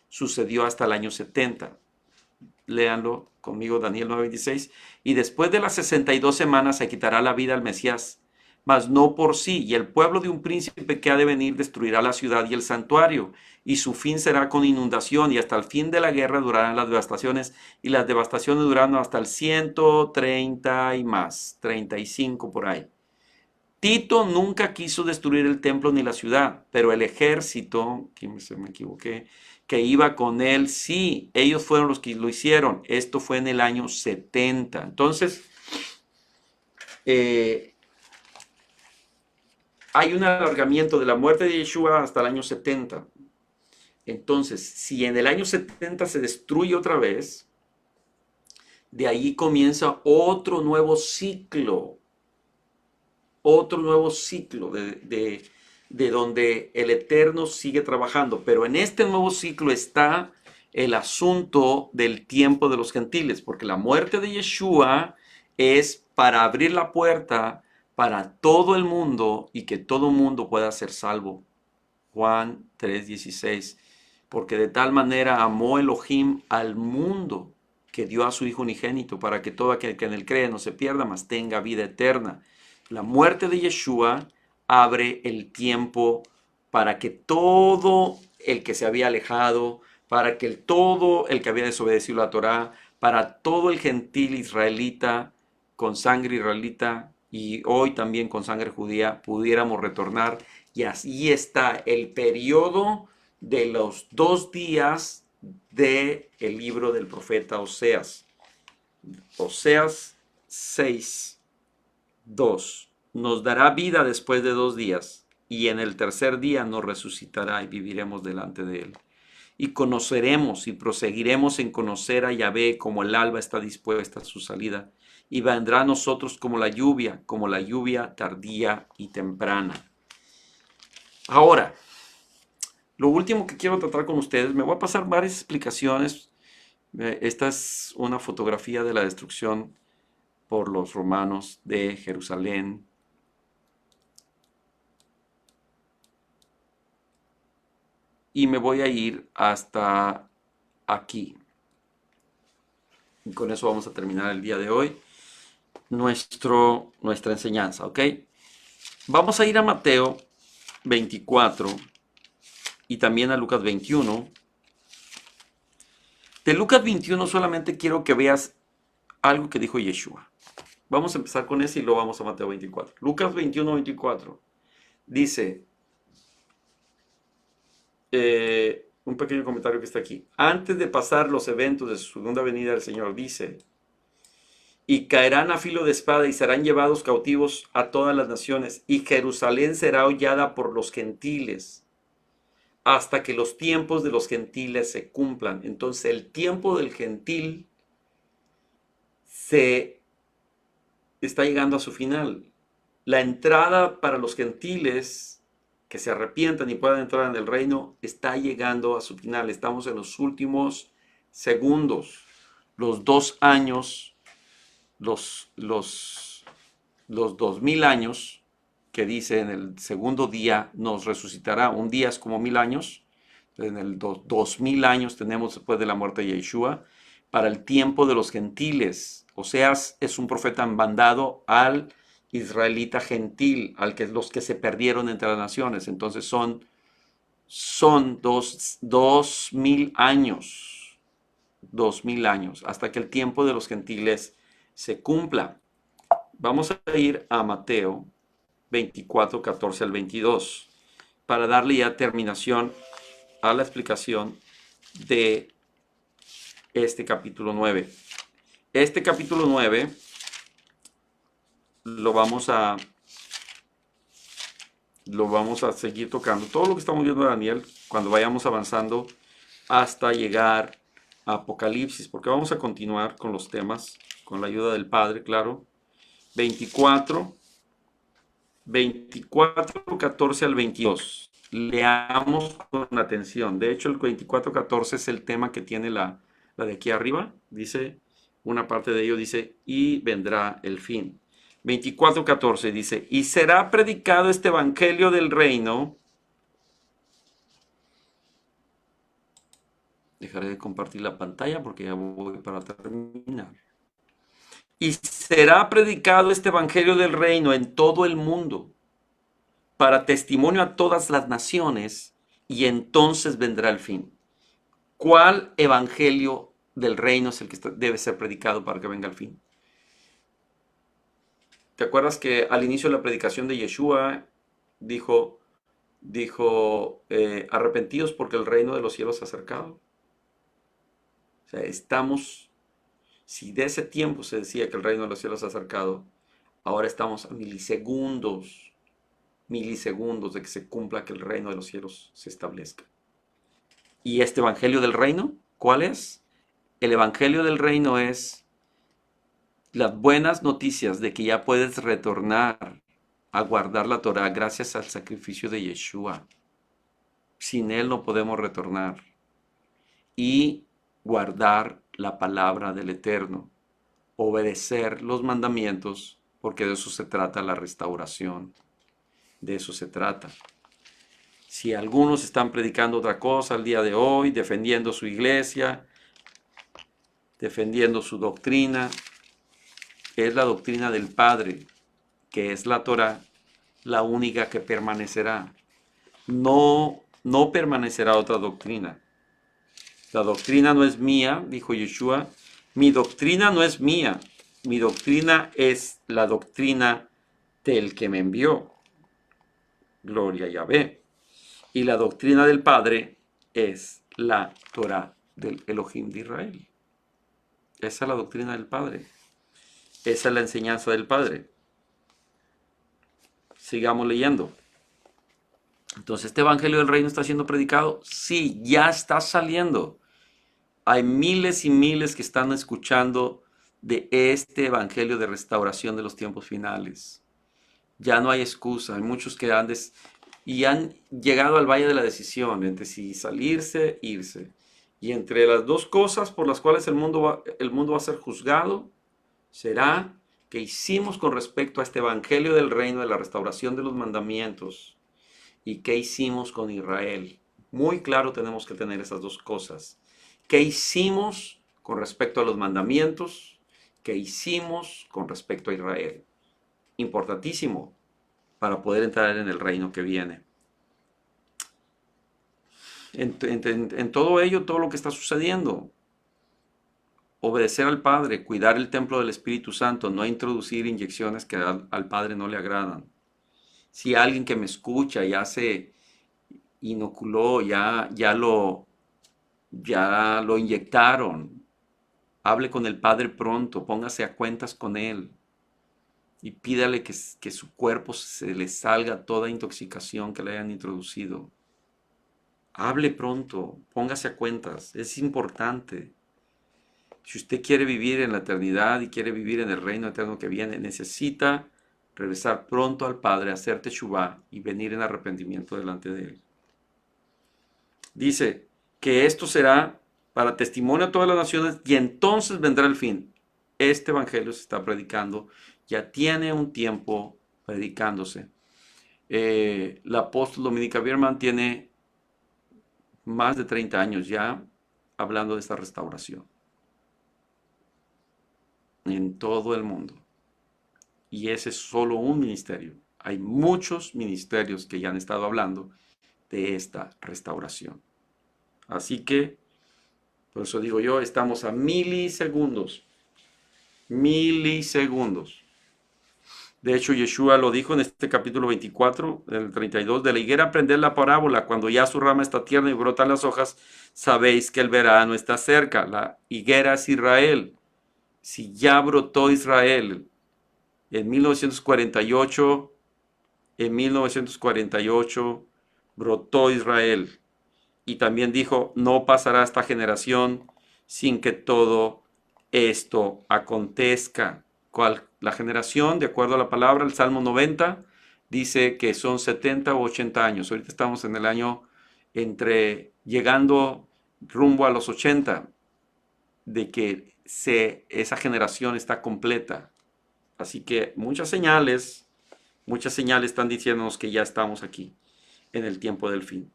Sucedió hasta el año 70. Léanlo conmigo, Daniel 9:26. Y después de las 62 semanas se quitará la vida al Mesías, mas no por sí, y el pueblo de un príncipe que ha de venir destruirá la ciudad y el santuario, y su fin será con inundación, y hasta el fin de la guerra durarán las devastaciones, y las devastaciones durarán hasta el 130 y más, 35 por ahí. Tito nunca quiso destruir el templo ni la ciudad, pero el ejército, me equivoqué, que iba con él, sí, ellos fueron los que lo hicieron. Esto fue en el año 70. Entonces, hay un alargamiento de la muerte de Yeshua hasta el año 70. Entonces, si en el año 70 se destruye otra vez, de ahí comienza otro nuevo ciclo de donde el Eterno sigue trabajando. Pero en este nuevo ciclo está el asunto del tiempo de los gentiles, porque la muerte de Yeshua es para abrir la puerta para todo el mundo y que todo el mundo pueda ser salvo. Juan 3:16, porque de tal manera amó Elohim al mundo que dio a su Hijo unigénito para que todo aquel que en él cree no se pierda, mas tenga vida eterna. La muerte de Yeshua abre el tiempo para que todo el que se había alejado, para que todo el que había desobedecido la Torá, para todo el gentil israelita con sangre israelita y hoy también con sangre judía pudiéramos retornar. Y así está el periodo de los 2 días del libro del profeta Oseas. Oseas 6:2. Nos dará vida después de 2 días, y en el tercer día nos resucitará y viviremos delante de él. Y conoceremos y proseguiremos en conocer a Yahvé como el alba está dispuesta a su salida, y vendrá a nosotros como la lluvia tardía y temprana. Ahora, lo último que quiero tratar con ustedes, me voy a pasar varias explicaciones. Esta es una fotografía de la destrucción por los romanos de Jerusalén. Y me voy a ir hasta aquí. Y con eso vamos a terminar el día de hoy nuestra enseñanza, ¿ok? Vamos a ir a Mateo 24 y también a Lucas 21. De Lucas 21 solamente quiero que veas algo que dijo Yeshua. Vamos a empezar con ese y luego vamos a Mateo 24. Lucas 21:24 dice, un pequeño comentario que está aquí. Antes de pasar los eventos de su segunda venida, el Señor dice, y caerán a filo de espada y serán llevados cautivos a todas las naciones, y Jerusalén será hollada por los gentiles, hasta que los tiempos de los gentiles se cumplan. Entonces el tiempo del gentil se está llegando a su final. La entrada para los gentiles que se arrepientan y puedan entrar en el reino está llegando a su final. Estamos en los últimos segundos. Los 2 años, los 2000 años que dice en el segundo día nos resucitará. Un día es como 1000 años. En el 2000 años tenemos después de la muerte de Yeshua para el tiempo de los gentiles. Oseas es un profeta mandado al israelita gentil, los que se perdieron entre las naciones. Entonces son 2000 años, 2000 años, hasta que el tiempo de los gentiles se cumpla. Vamos a ir a Mateo 24, 14 al 22, para darle ya terminación a la explicación de este capítulo 9. Este capítulo 9 lo vamos a seguir tocando. Todo lo que estamos viendo de Daniel, cuando vayamos avanzando hasta llegar a Apocalipsis, porque vamos a continuar con los temas, con la ayuda del Padre, claro. 24, 14 al 22. Leamos con atención. De hecho, el 24, 14 es el tema que tiene la de aquí arriba. Dice, una parte de ello dice, y vendrá el fin. 24:14 dice, y será predicado este evangelio del reino. Dejaré de compartir la pantalla porque ya voy para terminar. Y será predicado este evangelio del reino en todo el mundo, para testimonio a todas las naciones, y entonces vendrá el fin. ¿Cuál evangelio del reino es el que debe ser predicado para que venga el fin? ¿Te acuerdas que al inicio de la predicación de Yeshua dijo arrepentidos porque el reino de los cielos se ha acercado? O sea, si de ese tiempo se decía que el reino de los cielos se ha acercado, ahora estamos a milisegundos milisegundos de que se cumpla, que el reino de los cielos se establezca. ¿Y este evangelio del reino? ¿Cuál es? El evangelio del reino es las buenas noticias de que ya puedes retornar a guardar la Torah gracias al sacrificio de Yeshua. Sin él no podemos retornar. Y guardar la palabra del Eterno. Obedecer los mandamientos, porque de eso se trata la restauración. De eso se trata. Si algunos están predicando otra cosa al día de hoy, defendiendo su iglesia, defendiendo su doctrina, es la doctrina del Padre, que es la Torah, la única que permanecerá. No permanecerá otra doctrina. La doctrina no es mía, dijo Yeshua. Mi doctrina no es mía. Mi doctrina es la doctrina del que me envió. Gloria a Yahvé. Y la doctrina del Padre es la Torah del Elohim de Israel. Esa es la doctrina del Padre. Esa es la enseñanza del Padre. Sigamos leyendo. Entonces, ¿este evangelio del reino está siendo predicado? Sí, ya está saliendo. Hay miles y miles que están escuchando de este evangelio de restauración de los tiempos finales. Ya no hay excusa. Hay muchos que han llegado al valle de la decisión entre si salirse, irse. Y entre las dos cosas por las cuales el mundo va a ser juzgado, será que hicimos con respecto a este evangelio del reino de la restauración de los mandamientos y qué hicimos con Israel. Muy claro tenemos que tener esas dos cosas. ¿Qué hicimos con respecto a los mandamientos? ¿Qué hicimos con respecto a Israel? Importantísimo para poder entrar en el reino que viene. En todo ello, todo lo que está sucediendo, obedecer al Padre, cuidar el templo del Espíritu Santo, no introducir inyecciones que al Padre no le agradan. Si alguien que me escucha ya se inoculó, ya lo inyectaron, hable con el Padre pronto, póngase a cuentas con Él y pídale que su cuerpo se le salga toda intoxicación que le hayan introducido. Hable pronto, póngase a cuentas, es importante. Si usted quiere vivir en la eternidad y quiere vivir en el reino eterno que viene, necesita regresar pronto al Padre, hacer teshuvá y venir en arrepentimiento delante de Él. Dice que esto será para testimonio a todas las naciones y entonces vendrá el fin. Este evangelio se está predicando, ya tiene un tiempo predicándose. La apóstol Dominica Bierman tiene más de 30 años ya hablando de esta restauración en todo el mundo. Y ese es solo un ministerio. Hay muchos ministerios que ya han estado hablando de esta restauración. Así que, por eso digo yo, estamos a milisegundos. Milisegundos. De hecho, Yeshua lo dijo en este capítulo 24, el 32, de la higuera aprended la parábola, cuando ya su rama está tierna y brotan las hojas, sabéis que el verano está cerca. La higuera es Israel. Si ya brotó Israel en 1948, brotó Israel. Y también dijo, no pasará esta generación sin que todo esto acontezca. La generación, de acuerdo a la palabra, el Salmo 90, dice que son 70 o 80 años. Ahorita estamos en el año llegando rumbo a los 80, de que esa generación está completa. Así que muchas señales están diciéndonos que ya estamos aquí, en el tiempo del fin.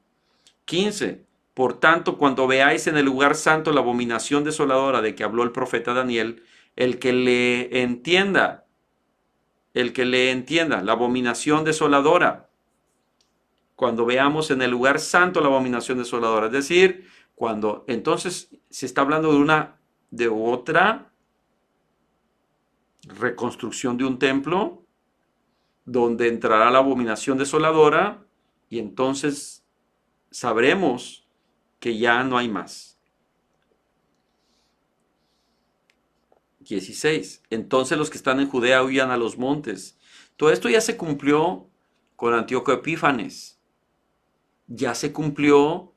15. Por tanto, cuando veáis en el lugar santo la abominación desoladora de que habló el profeta Daniel, el que le entienda, la abominación desoladora. Cuando veamos en el lugar santo la abominación desoladora, es decir, cuando entonces se está hablando de otra reconstrucción de un templo, donde entrará la abominación desoladora y entonces sabremos que ya no hay más. 16. Entonces los que están en Judea huyan a los montes. Todo esto ya se cumplió con Antíoco Epífanes. Ya se cumplió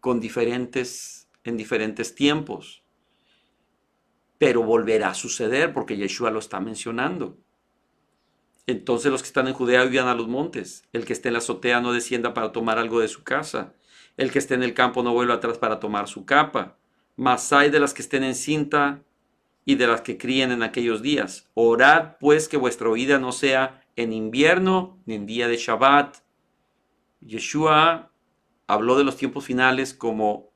en diferentes tiempos, pero volverá a suceder porque Yeshua lo está mencionando. Entonces los que están en Judea vivan a los montes. El que esté en la azotea no descienda para tomar algo de su casa. El que esté en el campo no vuelva atrás para tomar su capa. Mas hay de las que estén en cinta y de las que críen en aquellos días. Orad pues que vuestra huida no sea en invierno ni en día de Shabbat. Yeshua habló de los tiempos finales como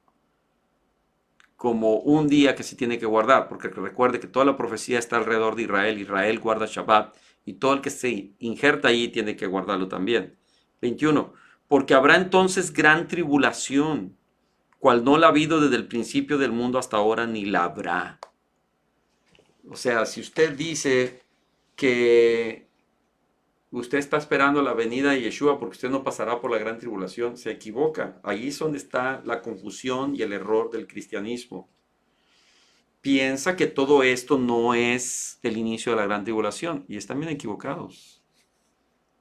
un día que se tiene que guardar, porque recuerde que toda la profecía está alrededor de Israel. Israel guarda Shabbat y todo el que se injerta allí tiene que guardarlo también. 21. Porque habrá entonces gran tribulación, cual no la ha habido desde el principio del mundo hasta ahora, ni la habrá. O sea, si usted dice que usted está esperando la venida de Yeshua porque usted no pasará por la gran tribulación, se equivoca. Ahí es donde está la confusión y el error del cristianismo. Piensa que todo esto no es el inicio de la gran tribulación y están bien equivocados,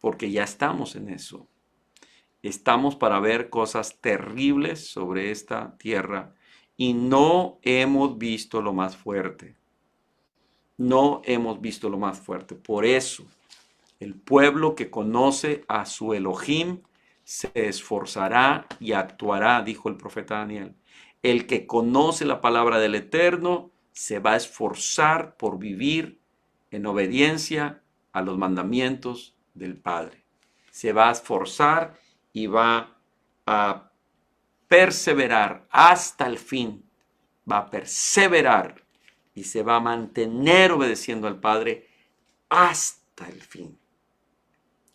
porque ya estamos en eso. Estamos para ver cosas terribles sobre esta tierra y no hemos visto lo más fuerte. No hemos visto lo más fuerte. Por eso, el pueblo que conoce a su Elohim se esforzará y actuará, dijo el profeta Daniel. El que conoce la palabra del Eterno se va a esforzar por vivir en obediencia a los mandamientos del Padre. Se va a esforzar y va a perseverar hasta el fin. Va a perseverar y se va a mantener obedeciendo al Padre hasta el fin.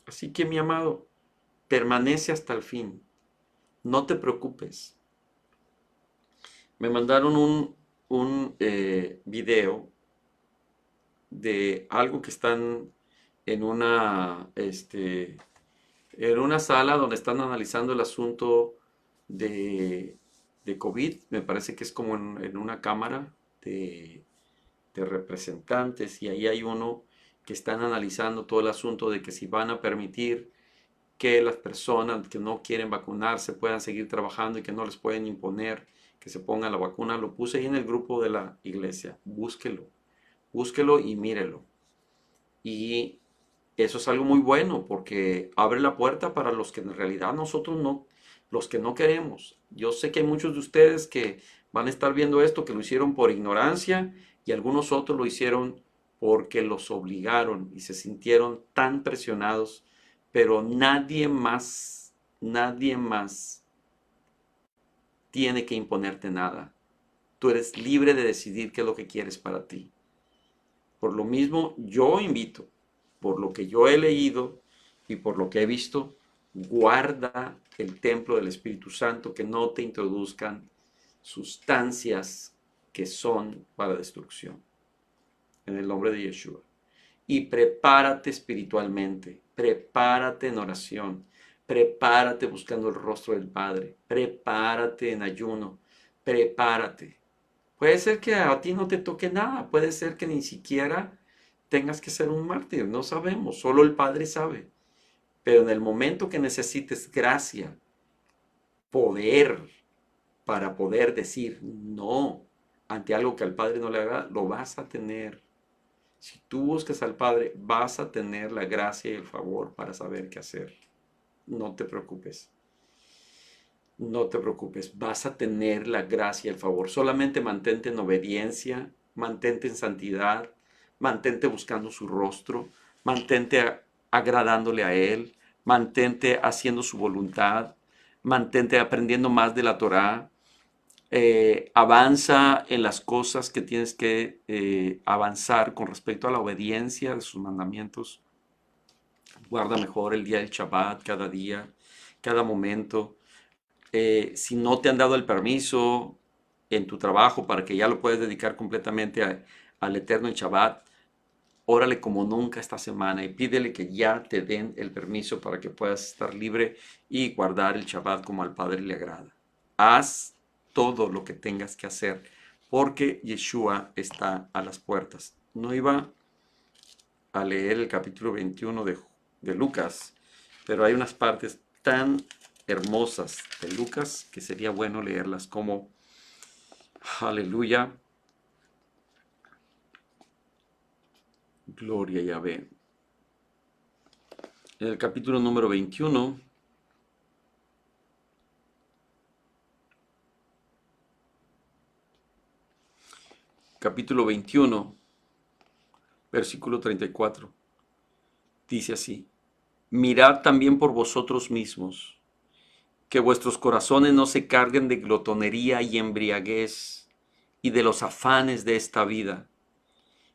Así que, mi amado, permanece hasta el fin. No te preocupes. Me mandaron un video de algo que están en una sala donde están analizando el asunto de COVID. Me parece que es como en una cámara de representantes, y ahí hay uno que están analizando todo el asunto de que si van a permitir que las personas que no quieren vacunarse puedan seguir trabajando y que no les pueden imponer que se pongan la vacuna. Lo puse ahí en el grupo de la iglesia. Búsquelo y mírelo. Y eso es algo muy bueno porque abre la puerta para los que en realidad nosotros no, los que no queremos. Yo sé que hay muchos de ustedes que van a estar viendo esto, que lo hicieron por ignorancia, y algunos otros lo hicieron porque los obligaron y se sintieron tan presionados, pero nadie más tiene que imponerte nada. Tú eres libre de decidir qué es lo que quieres para ti. Por lo mismo, yo invito, por lo que yo he leído y por lo que he visto, guarda el templo del Espíritu Santo, que no te introduzcan sustancias que son para destrucción. En el nombre de Yeshua. Y prepárate espiritualmente, prepárate en oración, prepárate buscando el rostro del Padre, prepárate en ayuno, prepárate. Puede ser que a ti no te toque nada, puede ser que ni siquiera tengas que ser un mártir, no sabemos, solo el Padre sabe. Pero en el momento que necesites gracia, poder, para poder decir no ante algo que al Padre no le agrada, lo vas a tener. Si tú buscas al Padre, vas a tener la gracia y el favor para saber qué hacer. No te preocupes. No te preocupes, vas a tener la gracia y el favor. Solamente mantente en obediencia, mantente en santidad, mantente buscando su rostro, mantente agradándole a Él, mantente haciendo su voluntad, mantente aprendiendo más de la Torá. Avanza en las cosas que tienes que avanzar con respecto a la obediencia de sus mandamientos. Guarda mejor el día del Shabbat, cada día, cada momento. Si no te han dado el permiso en tu trabajo para que ya lo puedas dedicar completamente al Eterno en Shabbat, órale como nunca esta semana y pídele que ya te den el permiso para que puedas estar libre y guardar el Shabbat como al Padre le agrada. Haz todo lo que tengas que hacer porque Yeshua está a las puertas. No iba a leer el capítulo 21 de Lucas, pero hay unas partes tan hermosas de Lucas que sería bueno leerlas como, aleluya, gloria a Yahvé. En el capítulo número 21, capítulo 21, versículo 34, dice así: mirad también por vosotros mismos, que vuestros corazones no se carguen de glotonería y embriaguez y de los afanes de esta vida,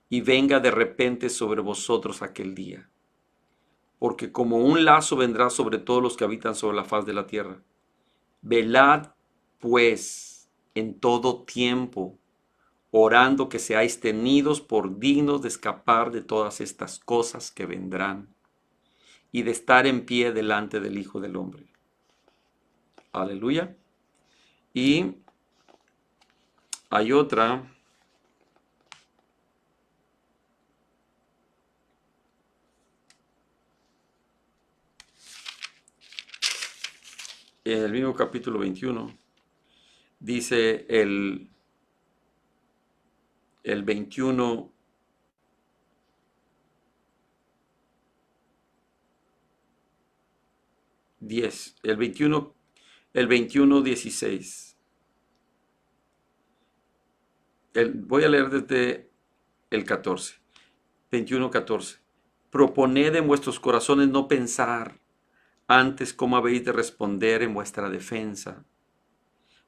y venga de repente sobre vosotros aquel día. Porque como un lazo vendrá sobre todos los que habitan sobre la faz de la tierra. Velad, pues, en todo tiempo, orando que seáis tenidos por dignos de escapar de todas estas cosas que vendrán y de estar en pie delante del Hijo del Hombre. Aleluya. Y hay otra, en el mismo capítulo 21, dice el 21, el 21, 16. Voy a leer desde el 14. 21, 14. Proponed en vuestros corazones no pensar antes cómo habéis de responder en vuestra defensa,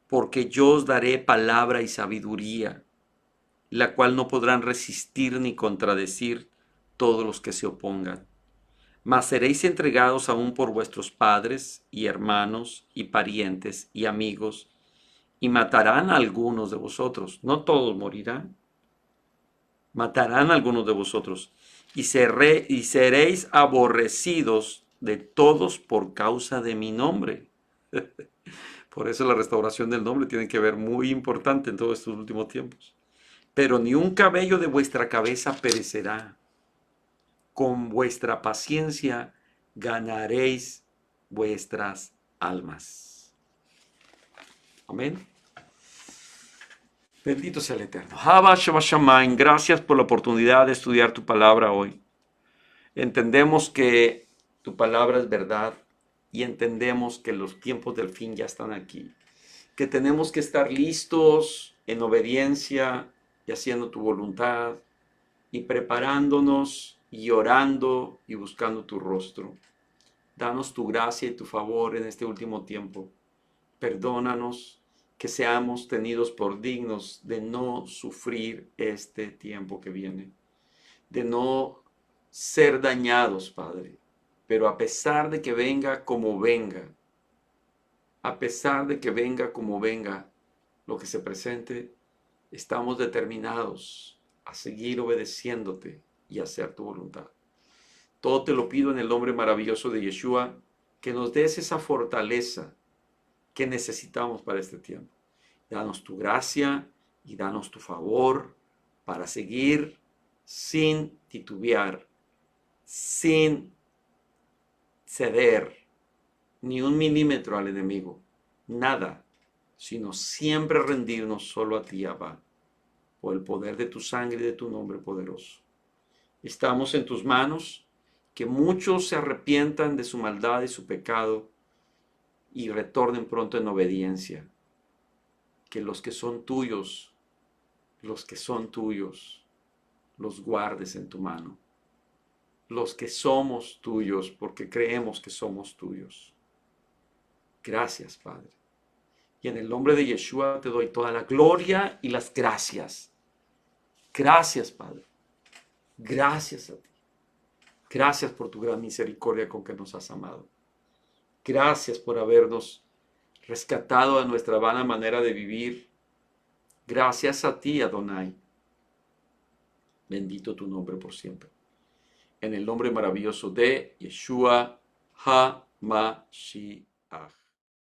porque yo os daré palabra y sabiduría, la cual no podrán resistir ni contradecir todos los que se opongan. Mas seréis entregados aún por vuestros padres y hermanos y parientes y amigos, y matarán a algunos de vosotros. No todos morirán. Matarán a algunos de vosotros, y seréis aborrecidos de todos por causa de mi nombre. Por eso la restauración del nombre tiene que ver muy importante en todos estos últimos tiempos. Pero ni un cabello de vuestra cabeza perecerá. Con vuestra paciencia ganaréis vuestras almas. Amén. Bendito sea el Eterno. Haba Shabbat Shamayim, gracias por la oportunidad de estudiar tu palabra hoy. Entendemos que tu palabra es verdad y entendemos que los tiempos del fin ya están aquí. Que tenemos que estar listos en obediencia y haciendo tu voluntad y preparándonos y orando y buscando tu rostro. Danos tu gracia y tu favor en este último tiempo. Perdónanos, que seamos tenidos por dignos de no sufrir este tiempo que viene, de no ser dañados, Padre. Pero a pesar de que venga como venga, a pesar de que venga como venga lo que se presente, estamos determinados a seguir obedeciéndote y hacer tu voluntad. Todo te lo pido en el nombre maravilloso de Yeshua, que nos des esa fortaleza que necesitamos para este tiempo. Danos tu gracia y danos tu favor para seguir sin titubear, sin ceder ni un milímetro al enemigo, nada, sino siempre rendirnos solo a ti, Abba, por el poder de tu sangre y de tu nombre poderoso. Estamos en tus manos, que muchos se arrepientan de su maldad y su pecado y retornen pronto en obediencia. Que los que son tuyos, los guardes en tu mano. Los que somos tuyos, porque creemos que somos tuyos. Gracias, Padre. Y en el nombre de Yeshua te doy toda la gloria y las gracias. Gracias, Padre. Gracias a ti. Gracias por tu gran misericordia con que nos has amado. Gracias por habernos rescatado de nuestra vana manera de vivir. Gracias a ti, Adonai. Bendito tu nombre por siempre. En el nombre maravilloso de Yeshua HaMashiach.